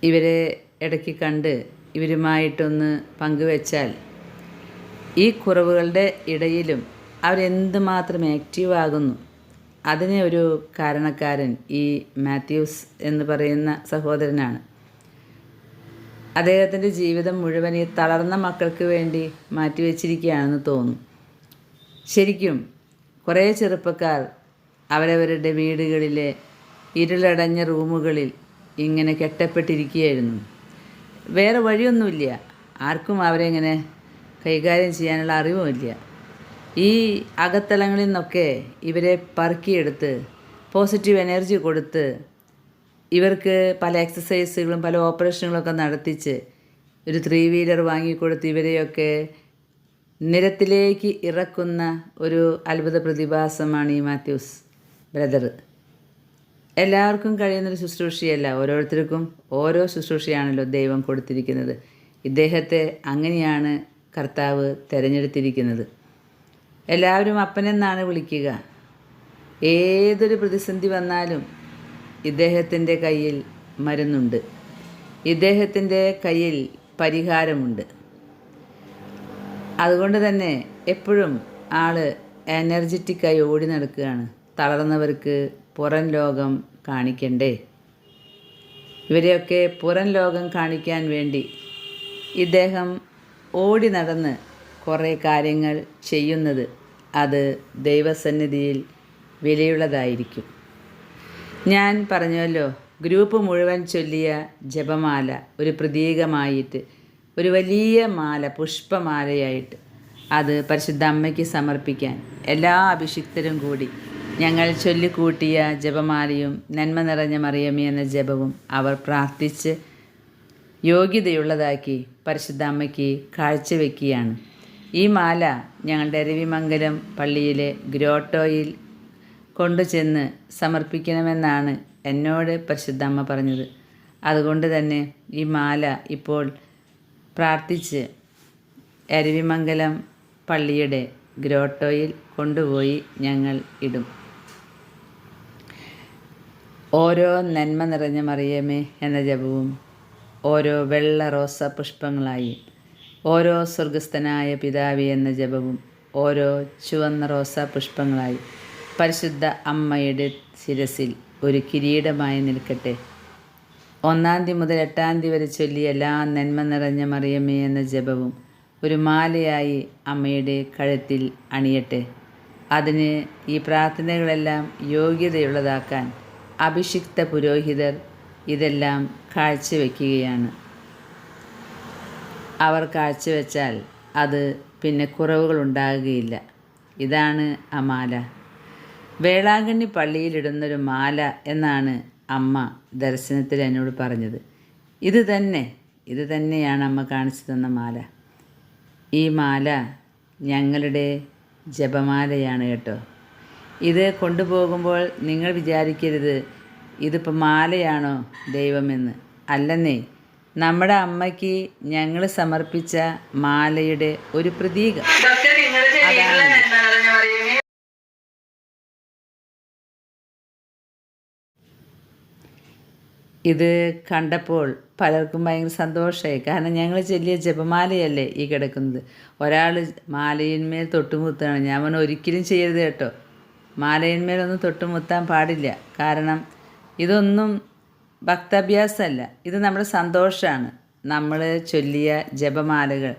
ഇവരെ ഇടയ്ക്ക് കണ്ട് ഇവരുമായിട്ടൊന്ന് പങ്കുവെച്ചാൽ ഈ കുറവുകളുടെ ഇടയിലും അവരെന്തുമാത്രം ആക്റ്റീവാകുന്നു, അതിന് ഒരു കാരണക്കാരൻ ഈ മാത്യൂസ് എന്ന് പറയുന്ന സഹോദരനാണ്. അദ്ദേഹത്തിൻ്റെ ജീവിതം മുഴുവൻ ഈ തളർന്ന മക്കൾക്ക് വേണ്ടി മാറ്റിവെച്ചിരിക്കുകയാണെന്ന് തോന്നും. ശരിക്കും കുറേ ചെറുപ്പക്കാർ അവരവരുടെ വീടുകളിലെ ഇരുളടഞ്ഞ റൂമുകളിൽ ഇങ്ങനെ കെട്ടപ്പെട്ടിരിക്കുകയായിരുന്നു. വേറെ വഴിയൊന്നുമില്ല, ആർക്കും അവരെ ഇങ്ങനെ കൈകാര്യം ചെയ്യാനുള്ള അറിവുമില്ല. ഈ അകത്തളങ്ങളിൽ നിന്നൊക്കെ ഇവരെ പറക്കിയെടുത്ത് പോസിറ്റീവ് എനർജി കൊടുത്ത് ഇവർക്ക് പല എക്സസൈസുകളും പല ഓപ്പറേഷനുകളൊക്കെ നടത്തിച്ച് ഒരു 3 വീലർ വാങ്ങിക്കൊടുത്ത് ഇവരെയൊക്കെ നിരത്തിലേക്ക് ഇറക്കുന്ന ഒരു അത്ഭുത പ്രതിഭാസമാണ് ഈ മാത്യൂസ് ബ്രദർ. എല്ലാവർക്കും കഴിയുന്നൊരു ശുശ്രൂഷയല്ല, ഓരോരുത്തർക്കും ഓരോ ശുശ്രൂഷയാണല്ലോ ദൈവം കൊടുത്തിരിക്കുന്നത്. ഇദ്ദേഹത്തെ അങ്ങനെയാണ് കർത്താവ് തിരഞ്ഞെടുത്തിരിക്കുന്നത്. എല്ലാവരും അപ്പനെന്നാണ് വിളിക്കുക. ഏതൊരു പ്രതിസന്ധി വന്നാലും ഇദ്ദേഹത്തിൻ്റെ കയ്യിൽ മരുന്നുണ്ട്, ഇദ്ദേഹത്തിൻ്റെ കയ്യിൽ പരിഹാരമുണ്ട്. അതുകൊണ്ട് തന്നെ എപ്പോഴും ആൾ എനർജറ്റിക്കായി ഓടി നടക്കുകയാണ്. തളർന്നവർക്ക് പുറം ലോകം കാണിക്കണ്ടേ? ഇവരെയൊക്കെ പുറം ലോകം കാണിക്കാൻ വേണ്ടി ഇദ്ദേഹം ഓടി നടന്ന് കുറേ കാര്യങ്ങൾ ചെയ്യുന്നത് അത് ദൈവസന്നിധിയിൽ വിലയുള്ളതായിരിക്കും. ഞാൻ പറഞ്ഞല്ലോ, ഗ്രൂപ്പ് മുഴുവൻ ചൊല്ലിയ ജപമാല ഒരു പ്രതീകമായിട്ട്, ഒരു വലിയ മാല, പുഷ്പമാലയായിട്ട് അത് പരിശുദ്ധ അമ്മയ്ക്ക് സമർപ്പിക്കാൻ എല്ലാ അഭിഷിക്തരും കൂടി ഞങ്ങൾ ചൊല്ലിക്കൂട്ടിയ ജപമാലയും നന്മ നിറഞ്ഞ മറിയമേ എന്ന ജപവും അവർ പ്രാർത്ഥിച്ച് യോഗ്യതയുള്ളതാക്കി പരിശുദ്ധ അമ്മയ്ക്ക് കാഴ്ചവെക്കുകയാണ്. ഈ മാല ഞങ്ങളുടെ അരുവിമംഗലം പള്ളിയിലെ ഗ്രോട്ടോയിൽ കൊണ്ടുചെന്ന് സമർപ്പിക്കണമെന്നാണ് എന്നോട് പരിശുദ്ധ അമ്മ പറഞ്ഞത്. അതുകൊണ്ട് തന്നെ ഈ മാല ഇപ്പോൾ പ്രാർത്ഥിച്ച് അരുവിമംഗലം പള്ളിയുടെ ഗ്രോട്ടോയിൽ കൊണ്ടുപോയി ഞങ്ങൾ ഇടും. ഓരോ നന്മ നിറഞ്ഞ മറിയമേ എന്ന ജപവും ഓരോ വെള്ള റോസ പുഷ്പങ്ങളായി, ഓരോ സ്വർഗസ്ഥനായ പിതാവേ എന്ന ജപവും ഓരോ ചുവന്ന റോസാ പുഷ്പങ്ങളായി പരിശുദ്ധ അമ്മയുടെ ശിരസിൽ ഒരു കിരീടമായി നിൽക്കട്ടെ. 1-ാം തീയതി മുതൽ 8-ാം തീയതി വരെ ചൊല്ലിയ എല്ലാ നന്മ നിറഞ്ഞ മറിയമേ എന്ന ജപവും ഒരു മാലയായി അമ്മയുടെ കഴുത്തിൽ അണിയട്ടെ. അതിന് ഈ പ്രാർത്ഥനകളെല്ലാം യോഗ്യതയുള്ളതാക്കാൻ അഭിഷിക്ത പുരോഹിതർ ഇതെല്ലാം കാഴ്ചവെക്കുകയാണ്. അവർ കാഴ്ചവെച്ചാൽ അത് പിന്നെ കുറവുകളുണ്ടാകുകയില്ല. ഇതാണ് ആ മാല. വേളാങ്കണ്ണി പള്ളിയിലിടുന്നൊരു മാല എന്നാണ് അമ്മ ദർശനത്തിൽ എന്നോട് പറഞ്ഞത്. ഇത് തന്നെയാണ് അമ്മ കാണിച്ചു തന്ന മാല. ഈ മാല ഞങ്ങളുടെ ജപമാലയാണ് കേട്ടോ. ഇത് കൊണ്ടുപോകുമ്പോൾ നിങ്ങൾ വിചാരിക്കരുത് ഇതിപ്പോൾ മാലയാണോ ദൈവമെന്ന്. അല്ലെന്നേ, നമ്മുടെ അമ്മയ്ക്ക് ഞങ്ങൾ സമർപ്പിച്ച മാലയുടെ ഒരു പ്രതീകം. ഇത് കണ്ടപ്പോൾ പലർക്കും ഭയങ്കര സന്തോഷമായി. കാരണം ഞങ്ങൾ ചൊല്ലിയ ജപമാലയല്ലേ ഈ കിടക്കുന്നത്. ഒരാൾ മാലയിന്മേൽ തൊട്ടുമുത്താണ്. ഞാൻ പറഞ്ഞു ഒരിക്കലും ചെയ്യരുത് കേട്ടോ, മാലയിന്മേലൊന്നും തൊട്ടുമുത്താൻ പാടില്ല. കാരണം ഇതൊന്നും ഭക്താഭ്യാസമല്ല, ഇത് നമ്മുടെ സന്തോഷമാണ്. നമ്മൾ ചൊല്ലിയ ജപമാലകൾ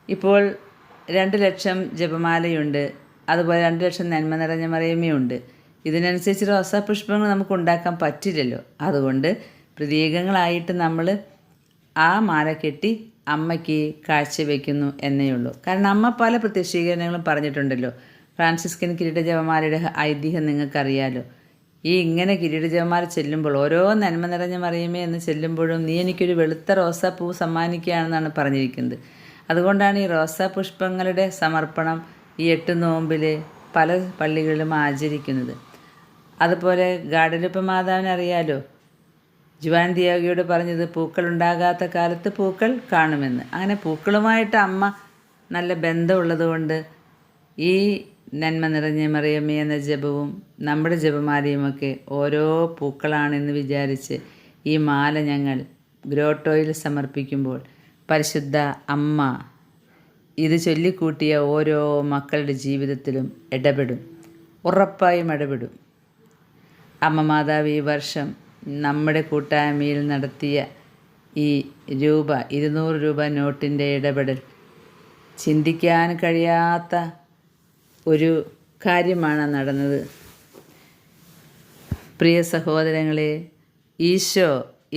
ഇപ്പോൾ 2 ലക്ഷം ജപമാലയുണ്ട്, അതുപോലെ 2 ലക്ഷം നന്മ നിറഞ്ഞ മറിയമയുണ്ട്. ഇതിനനുസരിച്ച് റോസാപുഷ്പങ്ങൾ നമുക്ക് ഉണ്ടാക്കാൻ പറ്റില്ലല്ലോ. അതുകൊണ്ട് പ്രതീകങ്ങളായിട്ട് നമ്മൾ ആ മാല കെട്ടി അമ്മയ്ക്ക് കാഴ്ചവെക്കുന്നു എന്നേ ഉള്ളൂ. കാരണം അമ്മ പല പ്രത്യക്ഷീകരണങ്ങളും പറഞ്ഞിട്ടുണ്ടല്ലോ. ഫ്രാൻസിസ്കൻ കിരീട ജപമാലയുടെ ഐതിഹ്യം നിങ്ങൾക്കറിയാലോ. ഈ ഇങ്ങനെ കിരീട ജപമാല ചെല്ലുമ്പോൾ ഓരോ നന്മ നിറഞ്ഞ മറിയമേ എന്ന് ചെല്ലുമ്പോഴും നീ എനിക്കൊരു വെളുത്ത റോസാപ്പൂ സമ്മാനിക്കുകയാണെന്നാണ് പറഞ്ഞിരിക്കുന്നത്. അതുകൊണ്ടാണ് ഈ റോസാ പുഷ്പങ്ങളുടെ സമർപ്പണം ഈ 8 നോമ്പിൽ പല പള്ളികളിലും ആചരിക്കുന്നത്. അതുപോലെ ഗാഡലുപ്പ മാതാവിനെ അറിയാലോ, ജുവാൻ ദിയാഗിയോട് പറഞ്ഞത് പൂക്കൾ ഉണ്ടാകാത്ത കാലത്ത് പൂക്കൾ കാണുമെന്ന്. അങ്ങനെ പൂക്കളുമായിട്ട് അമ്മ നല്ല ബന്ധമുള്ളത് കൊണ്ട് ഈ നന്മ നിറഞ്ഞ മറിയമേ എന്ന ജപവും നമ്മുടെ ജപമാലയുമൊക്കെ ഓരോ പൂക്കളാണെന്ന് വിചാരിച്ച് ഈ മാല ഞങ്ങൾ ഗ്രോട്ടോയിൽ സമർപ്പിക്കുമ്പോൾ പരിശുദ്ധ അമ്മ ഇത് ചൊല്ലിക്കൂട്ടിയ ഓരോ മക്കളുടെ ജീവിതത്തിലും ഇടപെടും, ഉറപ്പായും ഇടപെടും. അമ്മ മാതാവ് ഈ വർഷം നമ്മുടെ കൂട്ടായ്മയിൽ നടത്തിയ ഈ 200 രൂപ നോട്ടിൻ്റെ ഇടപെടൽ ചിന്തിക്കാൻ കഴിയാത്ത ഒരു കാര്യമാണ് നടന്നത്. പ്രിയ സഹോദരങ്ങളെ, ഈശോ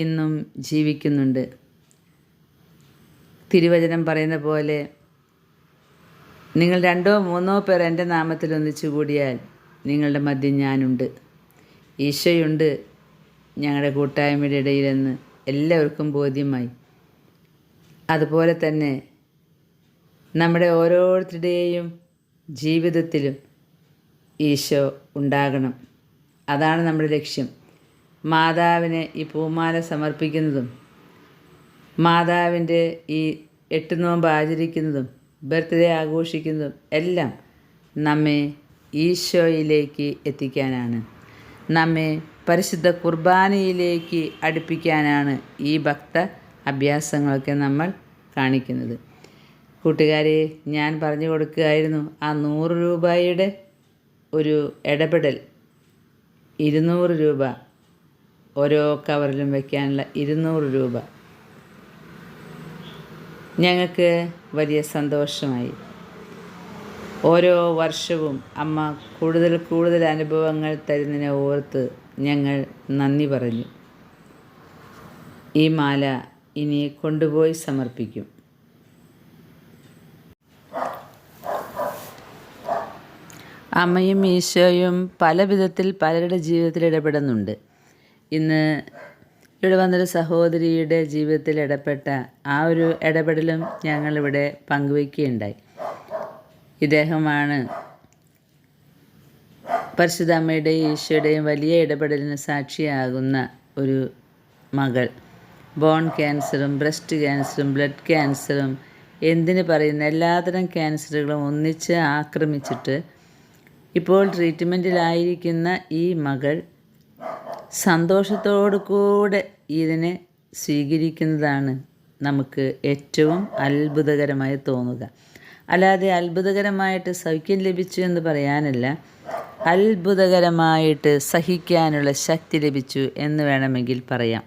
ഇന്നും ജീവിക്കുന്നുണ്ട്. തിരുവചനം പറയുന്ന പോലെ നിങ്ങൾ 2 or 3 പേർ എൻ്റെ നാമത്തിൽ ഒന്നിച്ചു കൂടിയാൽ നിങ്ങളുടെ മധ്യം ഞാനുണ്ട്. ഈശോയുണ്ട് ഞങ്ങളുടെ കൂട്ടായ്മയുടെ ഇടയിലെന്ന് എല്ലാവർക്കും ബോധ്യമായി. അതുപോലെ തന്നെ നമ്മുടെ ഓരോരുത്തരുടെയും ജീവിതത്തിലും ഈശോ ഉണ്ടാകണം. അതാണ് നമ്മുടെ ലക്ഷ്യം. മാതാവിന് ഈ പൂമാല സമർപ്പിക്കുന്നതും മാതാവിൻ്റെ ഈ 8 നോമ്പ് ആചരിക്കുന്നതും ബർത്ത്ഡേ ആഘോഷിക്കുന്നതും എല്ലാം നമ്മെ ഈശോയിലേക്ക് എത്തിക്കാനാണ്, നമ്മെ പരിശുദ്ധ കുർബാനയിലേക്ക് അടുപ്പിക്കാനാണ് ഈ ഭക്ത അഭ്യാസങ്ങളൊക്കെ നമ്മൾ കാണിക്കുന്നത്. കൂട്ടുകാരെ, ഞാൻ പറഞ്ഞു കൊടുക്കുകയായിരുന്നു, ആ 100 രൂപയുടെ ഒരു ഇടപെടൽ 200 രൂപ ഓരോ കവറിലും വയ്ക്കാനുള്ള 200 രൂപ ഞങ്ങൾക്ക് വലിയ സന്തോഷമായി. ഓരോ വർഷവും അമ്മ കൂടുതൽ അനുഭവങ്ങൾ തരുന്നതിനെ ഓർത്ത് ഞങ്ങൾ നന്ദി പറഞ്ഞു. ഈ മാല ഇനി കൊണ്ടുപോയി സമർപ്പിക്കും. അമ്മയും ഈശോയും പല വിധത്തിൽ പലരുടെ ജീവിതത്തിൽ ഇടപെടുന്നുണ്ട്. ഇന്ന് ഇവിടെ വന്നൊരു സഹോദരിയുടെ ജീവിതത്തിൽ ഇടപെട്ട ആ ഒരു ഇടപെടലും ഞങ്ങളിവിടെ പങ്കുവയ്ക്കുകയുണ്ടായി. ഇദ്ദേഹമാണ് പരിശുദ്ധ അമ്മയുടെയും ഈശോയുടെയും വലിയ ഇടപെടലിന് സാക്ഷിയാകുന്ന ഒരു മകൾ. ബോൺ ക്യാൻസറും ബ്രസ്റ്റ് ക്യാൻസറും ബ്ലഡ് ക്യാൻസറും എന്തിന് പറയുന്ന എല്ലാത്തരം ക്യാൻസറുകളും ഒന്നിച്ച് ആക്രമിച്ചിട്ട് ഇപ്പോൾ ട്രീറ്റ്മെൻറ്റിലായിരിക്കുന്ന ഈ മകൾ സന്തോഷത്തോടു കൂടെ ഇതിനെ സ്വീകരിക്കുന്നതാണ് നമുക്ക് ഏറ്റവും അത്ഭുതകരമായി തോന്നുക. അല്ലാതെ അത്ഭുതകരമായിട്ട് സൗഖ്യം ലഭിച്ചു എന്ന് പറയാനല്ല, അത്ഭുതകരമായിട്ട് സഹിക്കാനുള്ള ശക്തി ലഭിച്ചു എന്ന് വേണമെങ്കിൽ പറയാം.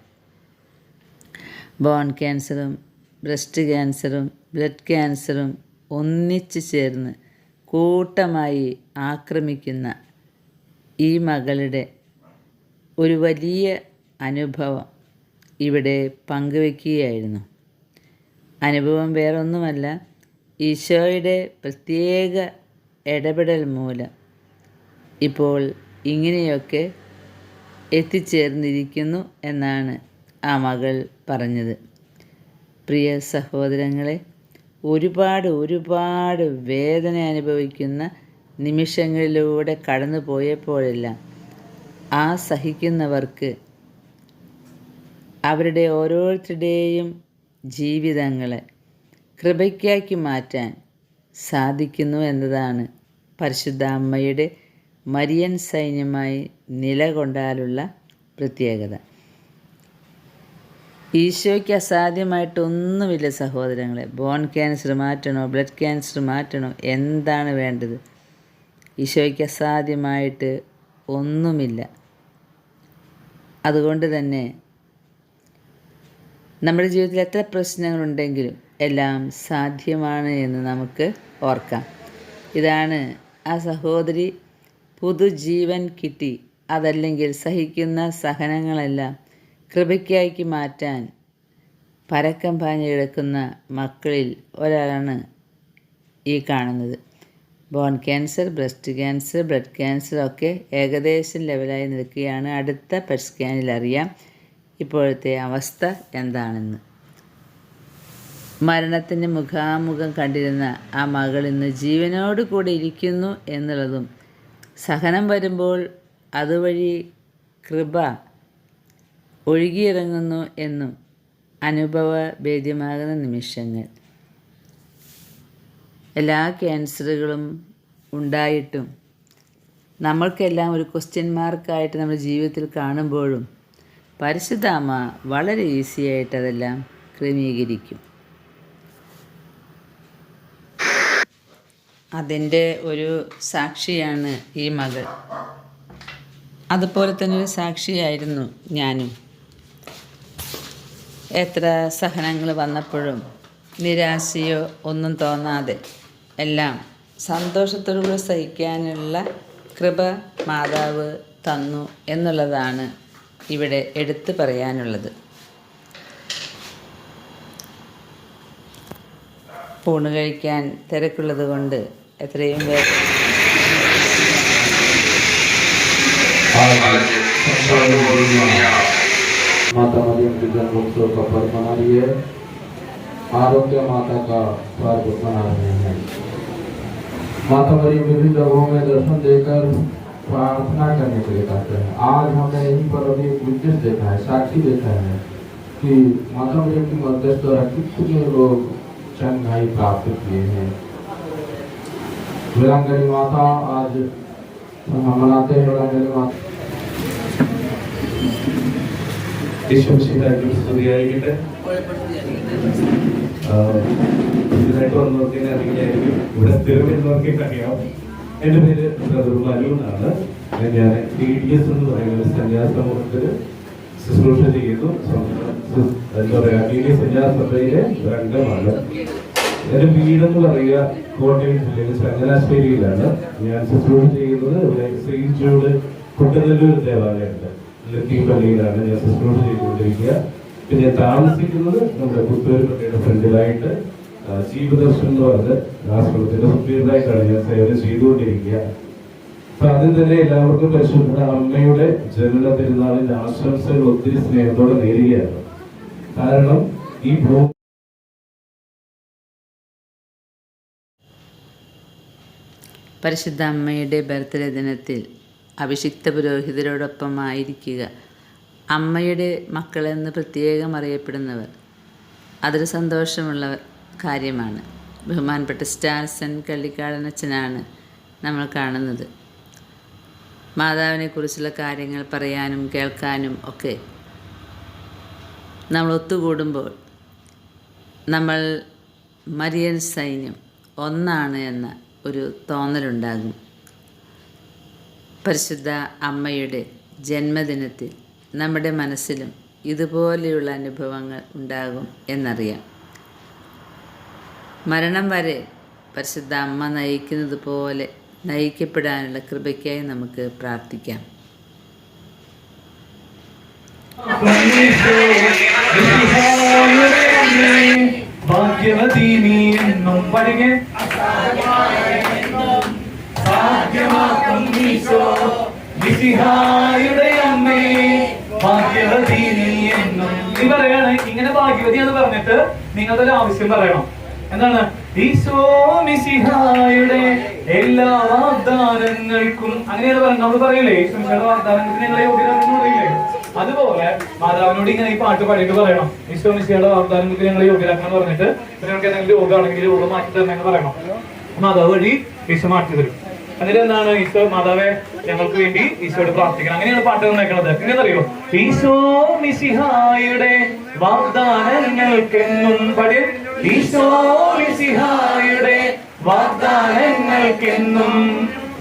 ബോൺ ക്യാൻസറും ബ്രസ്റ്റ് ക്യാൻസറും ബ്ലഡ് ക്യാൻസറും ഒന്നിച്ചു ചേർന്ന് കൂട്ടമായി ആക്രമിക്കുന്ന ഈ മകളുടെ ഒരു വലിയ അനുഭവം ഇവിടെ പങ്കുവയ്ക്കുകയായിരുന്നു. അനുഭവം വേറൊന്നുമല്ല, ഈശോയുടെ പ്രത്യേക ഇടപെടൽ മൂലം ഇപ്പോൾ ഇങ്ങനെയൊക്കെ എത്തിച്ചേർന്നിരിക്കുന്നു എന്നാണ് ആ മകൾ പറഞ്ഞത്. പ്രിയ സഹോദരങ്ങളെ, ഒരുപാട് വേദന അനുഭവിക്കുന്ന നിമിഷങ്ങളിലൂടെ കടന്നു പോയപ്പോഴെല്ലാം ആ സഹിക്കുന്നവർക്ക് അവരുടെ ഓരോരുത്തരുടെയും ജീവിതങ്ങളെ കൃപയ്ക്കാക്കി മാറ്റാൻ സാധിക്കുന്നു എന്നതാണ് പരിശുദ്ധ അമ്മയുടെ മരിയൻ സൈന്യമായി നിലകൊണ്ടാലുള്ള പ്രത്യേകത. ഈശോയ്ക്ക് അസാധ്യമായിട്ടൊന്നുമില്ല സഹോദരങ്ങളെ. ബോൺ ക്യാൻസർ മാറ്റണോ, ബ്ലഡ് ക്യാൻസർ മാറ്റണോ, എന്താണ് വേണ്ടത്? ഈശോയ്ക്ക് അസാധ്യമായിട്ട് ഒന്നുമില്ല. അതുകൊണ്ട് തന്നെ നമ്മുടെ ജീവിതത്തിൽ എത്ര പ്രശ്നങ്ങളുണ്ടെങ്കിലും എല്ലാം സാധ്യമാണ് എന്ന് നമുക്ക് ഓർക്കാം. ഇതാണ് ആ സഹോദരി പുതുജീവൻ കിട്ടി, അതല്ലെങ്കിൽ സഹിക്കുന്ന സഹനങ്ങളെല്ലാം കൃപയ്ക്കാക്കി മാറ്റാൻ പരക്കം പാഞ്ഞ് കിടക്കുന്ന മക്കളിൽ ഒരാളാണ് ഈ കാണുന്നത്. Bone cancer, breast cancer, blood cancer ഒക്കെ ഏകദേശം ലെവലായി നിൽക്കുകയാണ്. അടുത്ത പെറ്റ് സ്കാനിൽ അറിയാം ഇപ്പോഴത്തെ അവസ്ഥ എന്താണെന്ന്. മരണത്തിന് മുഖാമുഖം കണ്ടിരുന്ന ആ മകൾ ഇന്ന് ജീവനോട് കൂടി ഇരിക്കുന്നു എന്നുള്ളതും, സഹനം വരുമ്പോൾ അതുവഴി കൃപ ഒഴുകിയിറങ്ങുന്നു എന്നും അനുഭവഭേദ്യമാകുന്ന നിമിഷങ്ങൾ. എല്ലാ ക്യാൻസറുകളും ഉണ്ടായിട്ടും നമ്മൾക്കെല്ലാം ഒരു ക്വസ്റ്റ്യൻ മാർക്കായിട്ട് നമ്മുടെ ജീവിതത്തിൽ കാണുമ്പോഴും പരിശുദ്ധ അമ്മ വളരെ ഈസിയായിട്ട് അതെല്ലാം ക്രമീകരിക്കും. അതിൻ്റെ ഒരു സാക്ഷിയാണ് ഈ മകൾ. അതുപോലെ തന്നെ ഒരു സാക്ഷിയായിരുന്നു ഞാനും. എത്ര സഹനങ്ങൾ വന്നപ്പോഴും നിരാശയോ ഒന്നും തോന്നാതെ എല്ലാം സന്തോഷത്തോടുകൂടി സഹിക്കാനുള്ള കൃപ മാതാവ് തന്നു എന്നുള്ളതാണ് ഇവിടെ എടുത്തു പറയാനുള്ളത്. ഊണ് കഴിക്കാൻ തിരക്കുള്ളത് കൊണ്ട് എത്രയും വേഗം माता मरियम के जन्मोत्सव का पर्व मना रही है। आरोग्य माता का पर्व मना रहे हैं। माता मरियम विभिन्न जगहों में दर्शन देकर प्रार्थना करने के लिए कहते हैं। आज हमने यहीं पर अभी एक विशेष देखा है, साक्षी देखा है कि माता मरियम की मदद द्वारा कितने लोग चंगाई प्राप्त किए हैं। वीरांगनी माता आज हम मनाते हैं। वीरांगनी माता സ്തുതിയായിരിക്കട്ടെ. ഇതിനായിട്ട് വന്നവർക്ക് അറിയില്ലായിരിക്കും, ഇവിടെ സ്ഥിരമെന്നവർക്കൊക്കെ അറിയാം. എൻ്റെ പേര് ബ്രദർ മനു എന്നാണ്. ഞാൻ TDS എന്ന് പറയുന്ന ഒരു സന്യാസ സമൂഹത്തിൽ ശുശ്രൂഷ ചെയ്യുന്നു. എന്താ പറയുക, TDS സന്യാസ സഭയിലെ ഒരു അംഗമാണ്. എൻ്റെ വീടെന്ന് പറയുക കോട്ടയം ജില്ലയിലെ ചങ്ങനാശ്ശേരിയിലാണ്. ഞാൻ ശുശ്രൂഷ ചെയ്യുന്നത് ഇവിടെ സെയിന്റ് ജൂഡ് കുട്ടനെല്ലൂർ ദേവാലയമുണ്ട്, പള്ളിയിലാണ് ഞാൻ ശുശ്രൂഷ ചെയ്തുകൊണ്ടിരിക്കുക. പിന്നെ താമസിക്കുന്നത് നമ്മുടെ പുത്തൂര് പള്ളിയുടെ ഫ്രണ്ടിലായിട്ട് ജീവദർശനം എന്ന് പറഞ്ഞ് ആശ്രമത്തിന്റെ സുപ്പീരിയറായിട്ടാണ് ഞാൻ സേവ ചെയ്തുകൊണ്ടിരിക്കുക. അപ്പൊ ആദ്യം തന്നെ എല്ലാവർക്കും പരിശുദ്ധ അമ്മയുടെ ജനന തിരുനാളിന്റെ ആശംസകൾ ഒത്തിരി സ്നേഹത്തോടെ നേരുകയാണ്. കാരണം ഈ പരിശുദ്ധ അമ്മയുടെ ബർത്ത്ഡേ ദിനത്തിൽ അഭിഷിക്ത പുരോഹിതരോടൊപ്പം ആയിരിക്കുക, അമ്മയുടെ മക്കളെന്ന് പ്രത്യേകം അറിയപ്പെടുന്നവർ, അതൊരു സന്തോഷമുള്ള കാര്യമാണ്. ബഹുമാനപ്പെട്ട സ്റ്റാർസൺ കള്ളിക്കാടനച്ഛനാണ് നമ്മൾ കാണുന്നത്. മാതാവിനെക്കുറിച്ചുള്ള കാര്യങ്ങൾ പറയാനും കേൾക്കാനും ഒക്കെ നമ്മൾ ഒത്തുകൂടുമ്പോൾ നമ്മൾ മരിയൻ സൈന്യം ഒന്നാണ് എന്ന ഒരു തോന്നലുണ്ടാകും. പരിശുദ്ധ അമ്മയുടെ ജന്മദിനത്തിൽ നമ്മുടെ മനസ്സിലും ഇതുപോലെയുള്ള അനുഭവങ്ങൾ ഉണ്ടാകും എന്നറിയാം. മരണം വരെ പരിശുദ്ധ അമ്മ നയിക്കുന്നത് പോലെ നയിക്കപ്പെടാനുള്ള കൃപയ്ക്കായി നമുക്ക് പ്രാർത്ഥിക്കാം. ഭാഗ്യവതി നീ എന്നും പഴകെ അമ്മേ ഭാഗ്യവതി നീ എന്നും. നീ പറയാണ് ഇങ്ങനെ ഭാഗ്യവതി എന്ന് പറഞ്ഞിട്ട് നിങ്ങളുടെ ഒരു ആവശ്യം പറയണം. എന്താണ്? ഈശോ മിശിഹായുടെ എല്ലാ വാഗ്ദാനങ്ങൾക്കും. അങ്ങനെയാണ് പറയുന്നത്. നമ്മൾ പറയില്ലേ ഈശോ മിശിഹായുടെ വാഗ്ദാനങ്ങൾക്ക് നിങ്ങളെ യോഗ്യരാക്കുന്നു പറയില്ലേ? അതുപോലെ മാതാവിനോട് ഇങ്ങനെ ഈ പാട്ട് പാടിയിട്ട് പറയണം, ഈശോ മിശിഹായുടെ വാഗ്ദാനങ്ങൾക്ക് ഞങ്ങളെ യോഗ്യരാക്കണം പറഞ്ഞിട്ട് നിങ്ങൾക്ക് എന്തെങ്കിലും രോഗമാണെങ്കിൽ രോഗം മാറ്റി തരണമെന്ന് പറയണം. മാതാവ് വഴി ഈശോ മാറ്റി തരും. എന്നിട്ട് എന്താണ്? ഈശോ മാതാവെ ഞങ്ങൾക്ക് വേണ്ടി ഈശോയോട് പ്രാർത്ഥിക്കണം. അങ്ങനെയാണ് പാട്ട് തന്നേക്കുന്നത്. എങ്ങനെയെന്നറിയോ? ഈശോ മിശിഹായുടെ വാഗ്ദാനങ്ങൾക്കെന്നും പടി, ഈശോ മിശിഹായുടെ വാഗ്ദാനങ്ങൾക്കെന്നും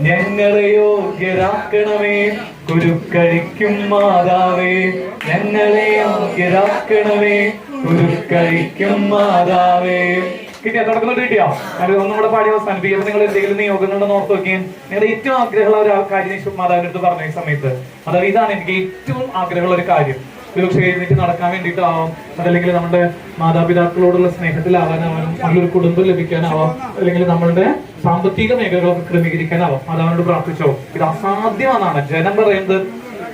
ഞങ്ങളെ യോഗ്യരാക്കണമേ, കുരുക്കഴിക്കും മാതാവേ ഞങ്ങളെ യോഗ്യരാക്കണമേ, കുരുക്കഴിക്കും മാതാവേ. കിട്ടിയാ? തുടക്കം കിട്ടിയോ? ഒന്നും കൂടെ പാടി അവസാനിപ്പിക്കുമ്പോൾ നിങ്ങൾ എന്തെങ്കിലും നിയോഗങ്ങളുണ്ടെന്ന് ഓർത്ത് നോക്കിയാൽ നിങ്ങളുടെ ഏറ്റവും ആഗ്രഹമുള്ള ഒരു കാര്യം മാതാവിന്റെ അടുത്ത് പറഞ്ഞ ഈ സമയത്ത്, അതായത് ഇതാണ് എനിക്ക് ഏറ്റവും ആഗ്രഹമുള്ള ഒരു കാര്യം. ഒരുപക്ഷെ എഴുന്നേറ്റ് നടക്കാൻ വേണ്ടിയിട്ടാവാം, അതല്ലെങ്കിൽ നമ്മുടെ മാതാപിതാക്കളോടുള്ള സ്നേഹത്തിലാവാനാവാം, നല്ലൊരു കുടുംബം ലഭിക്കാനാവാം, അല്ലെങ്കിൽ നമ്മളുടെ സാമ്പത്തിക മേഖലകളൊക്കെ ക്രമീകരിക്കാനാവും. മാതാവിനോട് പ്രാർത്ഥിച്ചോ. ഇത് അസാധ്യമാണെന്നാണ് ജനം പറയുന്നത്.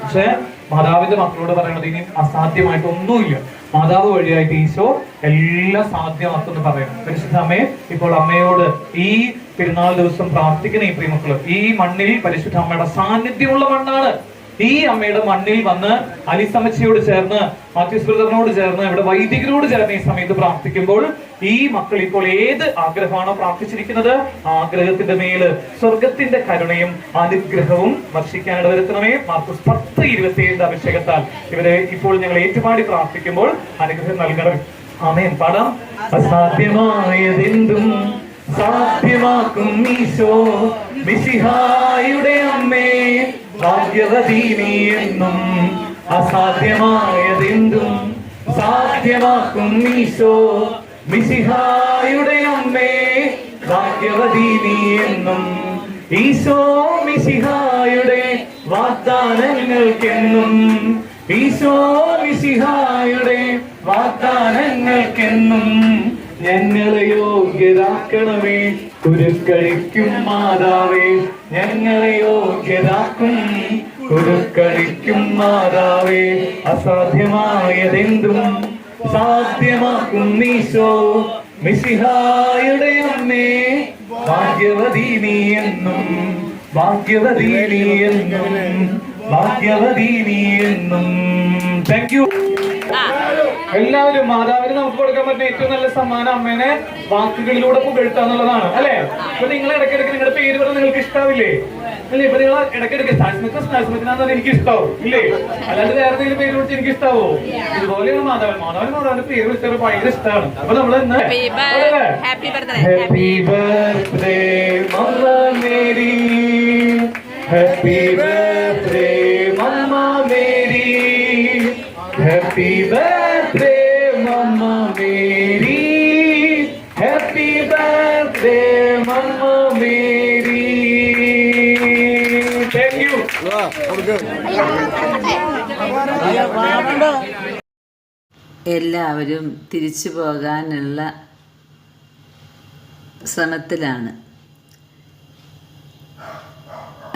പക്ഷെ മാതാവിന്റെ മക്കളോട് പറയണത് ഇനി അസാധ്യമായിട്ടൊന്നുമില്ല. മാതാവ് വഴിയായിട്ട് ഈശോ എല്ലാം സാധ്യമാക്കുമെന്ന് പറയുന്നു. പരിശുദ്ധ അമ്മയെ ഇപ്പോൾ അമ്മയോട് ഈ പെരുന്നാൾ ദിവസം പ്രാർത്ഥിക്കുന്ന ഈ പ്രിയമക്കള്, ഈ മണ്ണിൽ പരിശുദ്ധ അമ്മയുടെ സാന്നിധ്യമുള്ള മണ്ണാണ്. ഈ അമ്മയുടെ മണ്ണിൽ വന്ന് അലിസമ്മച്ചിയോട് ചേർന്ന്, മാത്യൂസ് ബ്രദറിനോട് ചേർന്ന്, ഇവിടെ വൈദികരോട് ചേർന്ന് ഈ സമയത്ത് പ്രാർത്ഥിക്കുമ്പോൾ ഈ മക്കൾ ഇപ്പോൾ ഏത് ആഗ്രഹമാണോ പ്രാർത്ഥിച്ചിരിക്കുന്നത് ആ ആഗ്രഹത്തിന്റെ മേല് സ്വർഗത്തിന്റെ കരുണയും അനുഗ്രഹവും വർഷിക്കാനിട വരുത്തണമേ. മാർക്കോസ് 10:27 അഭിഷേകത്താൽ ഇവരെ ഇപ്പോൾ ഞങ്ങൾ ഏറ്റുപാടി പ്രാർത്ഥിക്കുമ്പോൾ അനുഗ്രഹം നൽകണം. ആമേൻ. പാടാം. അസാധ്യമായതെന്തും സാധ്യമാക്കും ഈശോ മിശിഹായുടെ അമ്മേ, ഭാഗ്യവതി നീ എന്നും. അസാധ്യമായതെന്തും സാധ്യമാക്കും ഈശോ മിശിഹായുടെ അമ്മേ, ഭാഗ്യവതി നീ എന്നും. ഈശോ മിശിഹായുടെ വാഗ്ദാനങ്ങൾക്കെന്നും, ഈശോ മിശിഹായുടെ വാഗ്ദാനങ്ങൾക്കെന്നും ഞങ്ങളെ യോഗ്യരാക്കണമേ. കുരുക്കഴിക്കും മാതാവേ, ഞങ്ങളെ യോഗ്യരാക്കും കുരുക്കഴിക്കും മാതാവേ. അസാധ്യമായതെന്തും സാധ്യമാക്കും ഈശോ മിശിഹായുടെ അമ്മേ, ഭാഗ്യവതി നീ എന്നും. ഭാഗ്യവതി നീ എന്നും. ഭാഗ്യവതി നീ എന്നും. Thank you. എല്ലാവരും മാതാവിന് നമുക്ക് കൊടുക്കാൻ പറ്റുന്ന ഏറ്റവും നല്ല സമ്മാനം അമ്മേനെ വാക്കുകളിലൂടെ പുകഴ്ത്താന്നുള്ളതാണ്, അല്ലെ? ഇപ്പൊ നിങ്ങൾ ഇടയ്ക്കിടയ്ക്ക് നിങ്ങളുടെ പേര് പറഞ്ഞാൽ നിങ്ങൾക്ക് ഇഷ്ടാവില്ലേ? അല്ലേ? ഇപ്പൊ നിങ്ങൾ ഇടയ്ക്കിടയ്ക്ക് സ്നാസ്മിത്തിനാന്ന് എനിക്ക് ഇഷ്ടാവും ഇല്ലേ? അല്ലാണ്ട് വേറെ എന്തെങ്കിലും പേര് വിളിച്ച് എനിക്ക് ഇഷ്ടാവോ? ഇതുപോലെയാണ് മാതാവിന്റെ പേര് വിളിച്ചാൽ ഭയങ്കര ഇഷ്ടമാണ്. അപ്പൊ നമ്മൾ happy birthday mama Mary, happy birthday mama Mary, happy birthday mama Mary, happy birthday mama Mary. Thank you. എല്ലാവരും തിരിച്ചു പോകാനുള്ള ശ്രമത്തിലാണ്.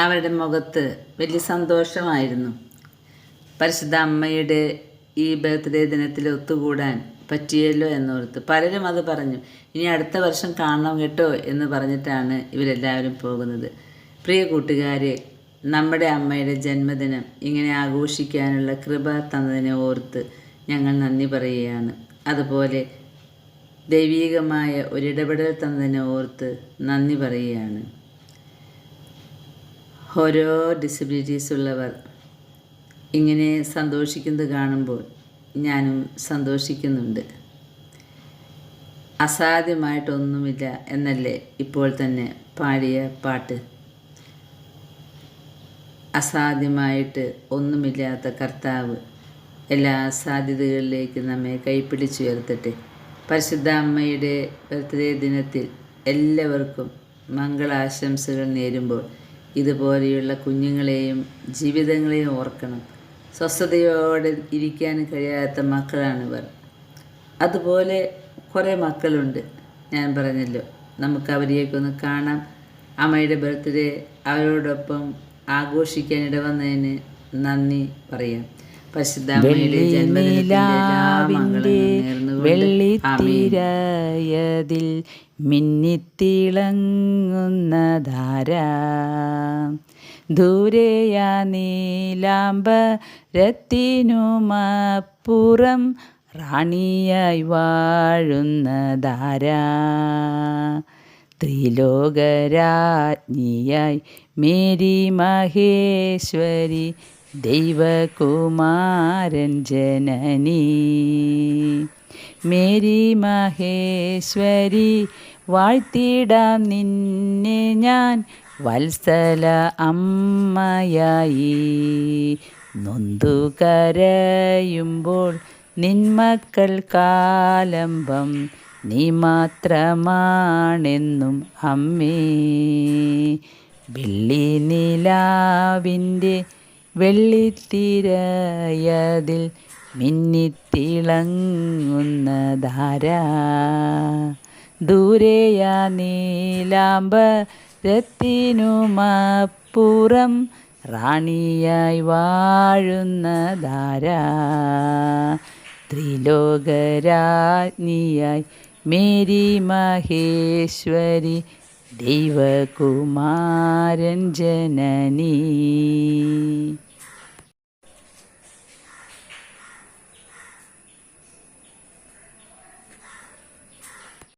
അവരുടെ മുഖത്ത് വലിയ സന്തോഷമായിരുന്നു. പരിശുദ്ധ അമ്മയുടെ ഈ ബർത്ത്ഡേ ദിനത്തിൽ ഒത്തുകൂടാൻ പറ്റിയല്ലോ എന്നോർത്ത് പലരും അത് പറഞ്ഞു. ഇനി അടുത്ത വർഷം കാണണം കേട്ടോ എന്ന് പറഞ്ഞിട്ടാണ് ഇവരെല്ലാവരും പോകുന്നത്. പ്രിയ കൂട്ടുകാരെ, നമ്മുടെ അമ്മയുടെ ജന്മദിനം ഇങ്ങനെ ആഘോഷിക്കാനുള്ള കൃപ തന്നതിനെ ഓർത്ത് ഞങ്ങൾ നന്ദി പറയുകയാണ്. അതുപോലെ ദൈവീകമായ ഒരിടപെടൽ തന്നതിനെ ഓർത്ത് നന്ദി പറയുകയാണ്. ഓരോ ഡിസബിലിറ്റീസ് ഉള്ളവർ ഇങ്ങനെ സന്തോഷിക്കുന്നത് കാണുമ്പോൾ ഞാനും സന്തോഷിക്കുന്നുണ്ട്. അസാധ്യമായിട്ടൊന്നുമില്ല എന്നല്ലേ ഇപ്പോൾ തന്നെ പാടിയ പാട്ട്. അസാധ്യമായിട്ട് ഒന്നുമില്ലാത്ത കർത്താവ് എല്ലാ സാധ്യതകളിലേക്ക് നമ്മെ കൈപ്പിടിച്ചുയർത്തട്ടെ. പരിശുദ്ധ അമ്മയുടെ ബർത്ത്ഡേ ദിനത്തിൽ എല്ലാവർക്കും മംഗളാശംസകൾ നേരുമ്പോൾ ഇതുപോലെയുള്ള കുഞ്ഞുങ്ങളെയും ജീവിതങ്ങളെയും ഓർക്കണം. സ്വസ്ഥതയോടെ ഇരിക്കാൻ കഴിയാത്ത മക്കളാണിവർ. അതുപോലെ കുറേ മക്കളുണ്ട്. ഞാൻ പറഞ്ഞല്ലോ, നമുക്ക് അവരെയൊക്കെ കാണാം. അമ്മയുടെ ബർത്ത്ഡേ അവരോടൊപ്പം ആഘോഷിക്കാൻ ഇടവന്നതിന് നന്ദി പറയാം. പരിശുദ്ധ അമ്മയുടെ വെള്ളിത്തിരയതിൽ മിന്നിത്തിളങ്ങുന്നതാര, ദൂരെയാ നീലാംബരത്തിനുമപ്പുറം റാണിയായി വാഴുന്നതാര, ത്രിലോകരാജ്ഞിയായി മേരി മഹേശ്വരി, ദൈവകുമാരൻ ജനനി. മേരി മഹേശ്വരി വാഴ്ത്തിടാം നിന്നെ ഞാൻ വത്സല അമ്മയായി. നൊന്തു കരയുമ്പോൾ നിന്മക്കൾ കാലംബം നീ മാത്രമാണെന്നും അമ്മേ. വെള്ളി നിലാവിൻ്റെ വെള്ളിത്തിരയതിൽ മിന്നിത്തിളങ്ങുന്നതാര, ദൂരെയാ നീലാംബരത്തിനുമപ്പുറം റാണിയായി വാഴുന്നതാരാ? ത്രിലോകരാജ്ഞിയായി മേരി മഹേശ്വരി ദൈവകുമാരൻ ജനനീ.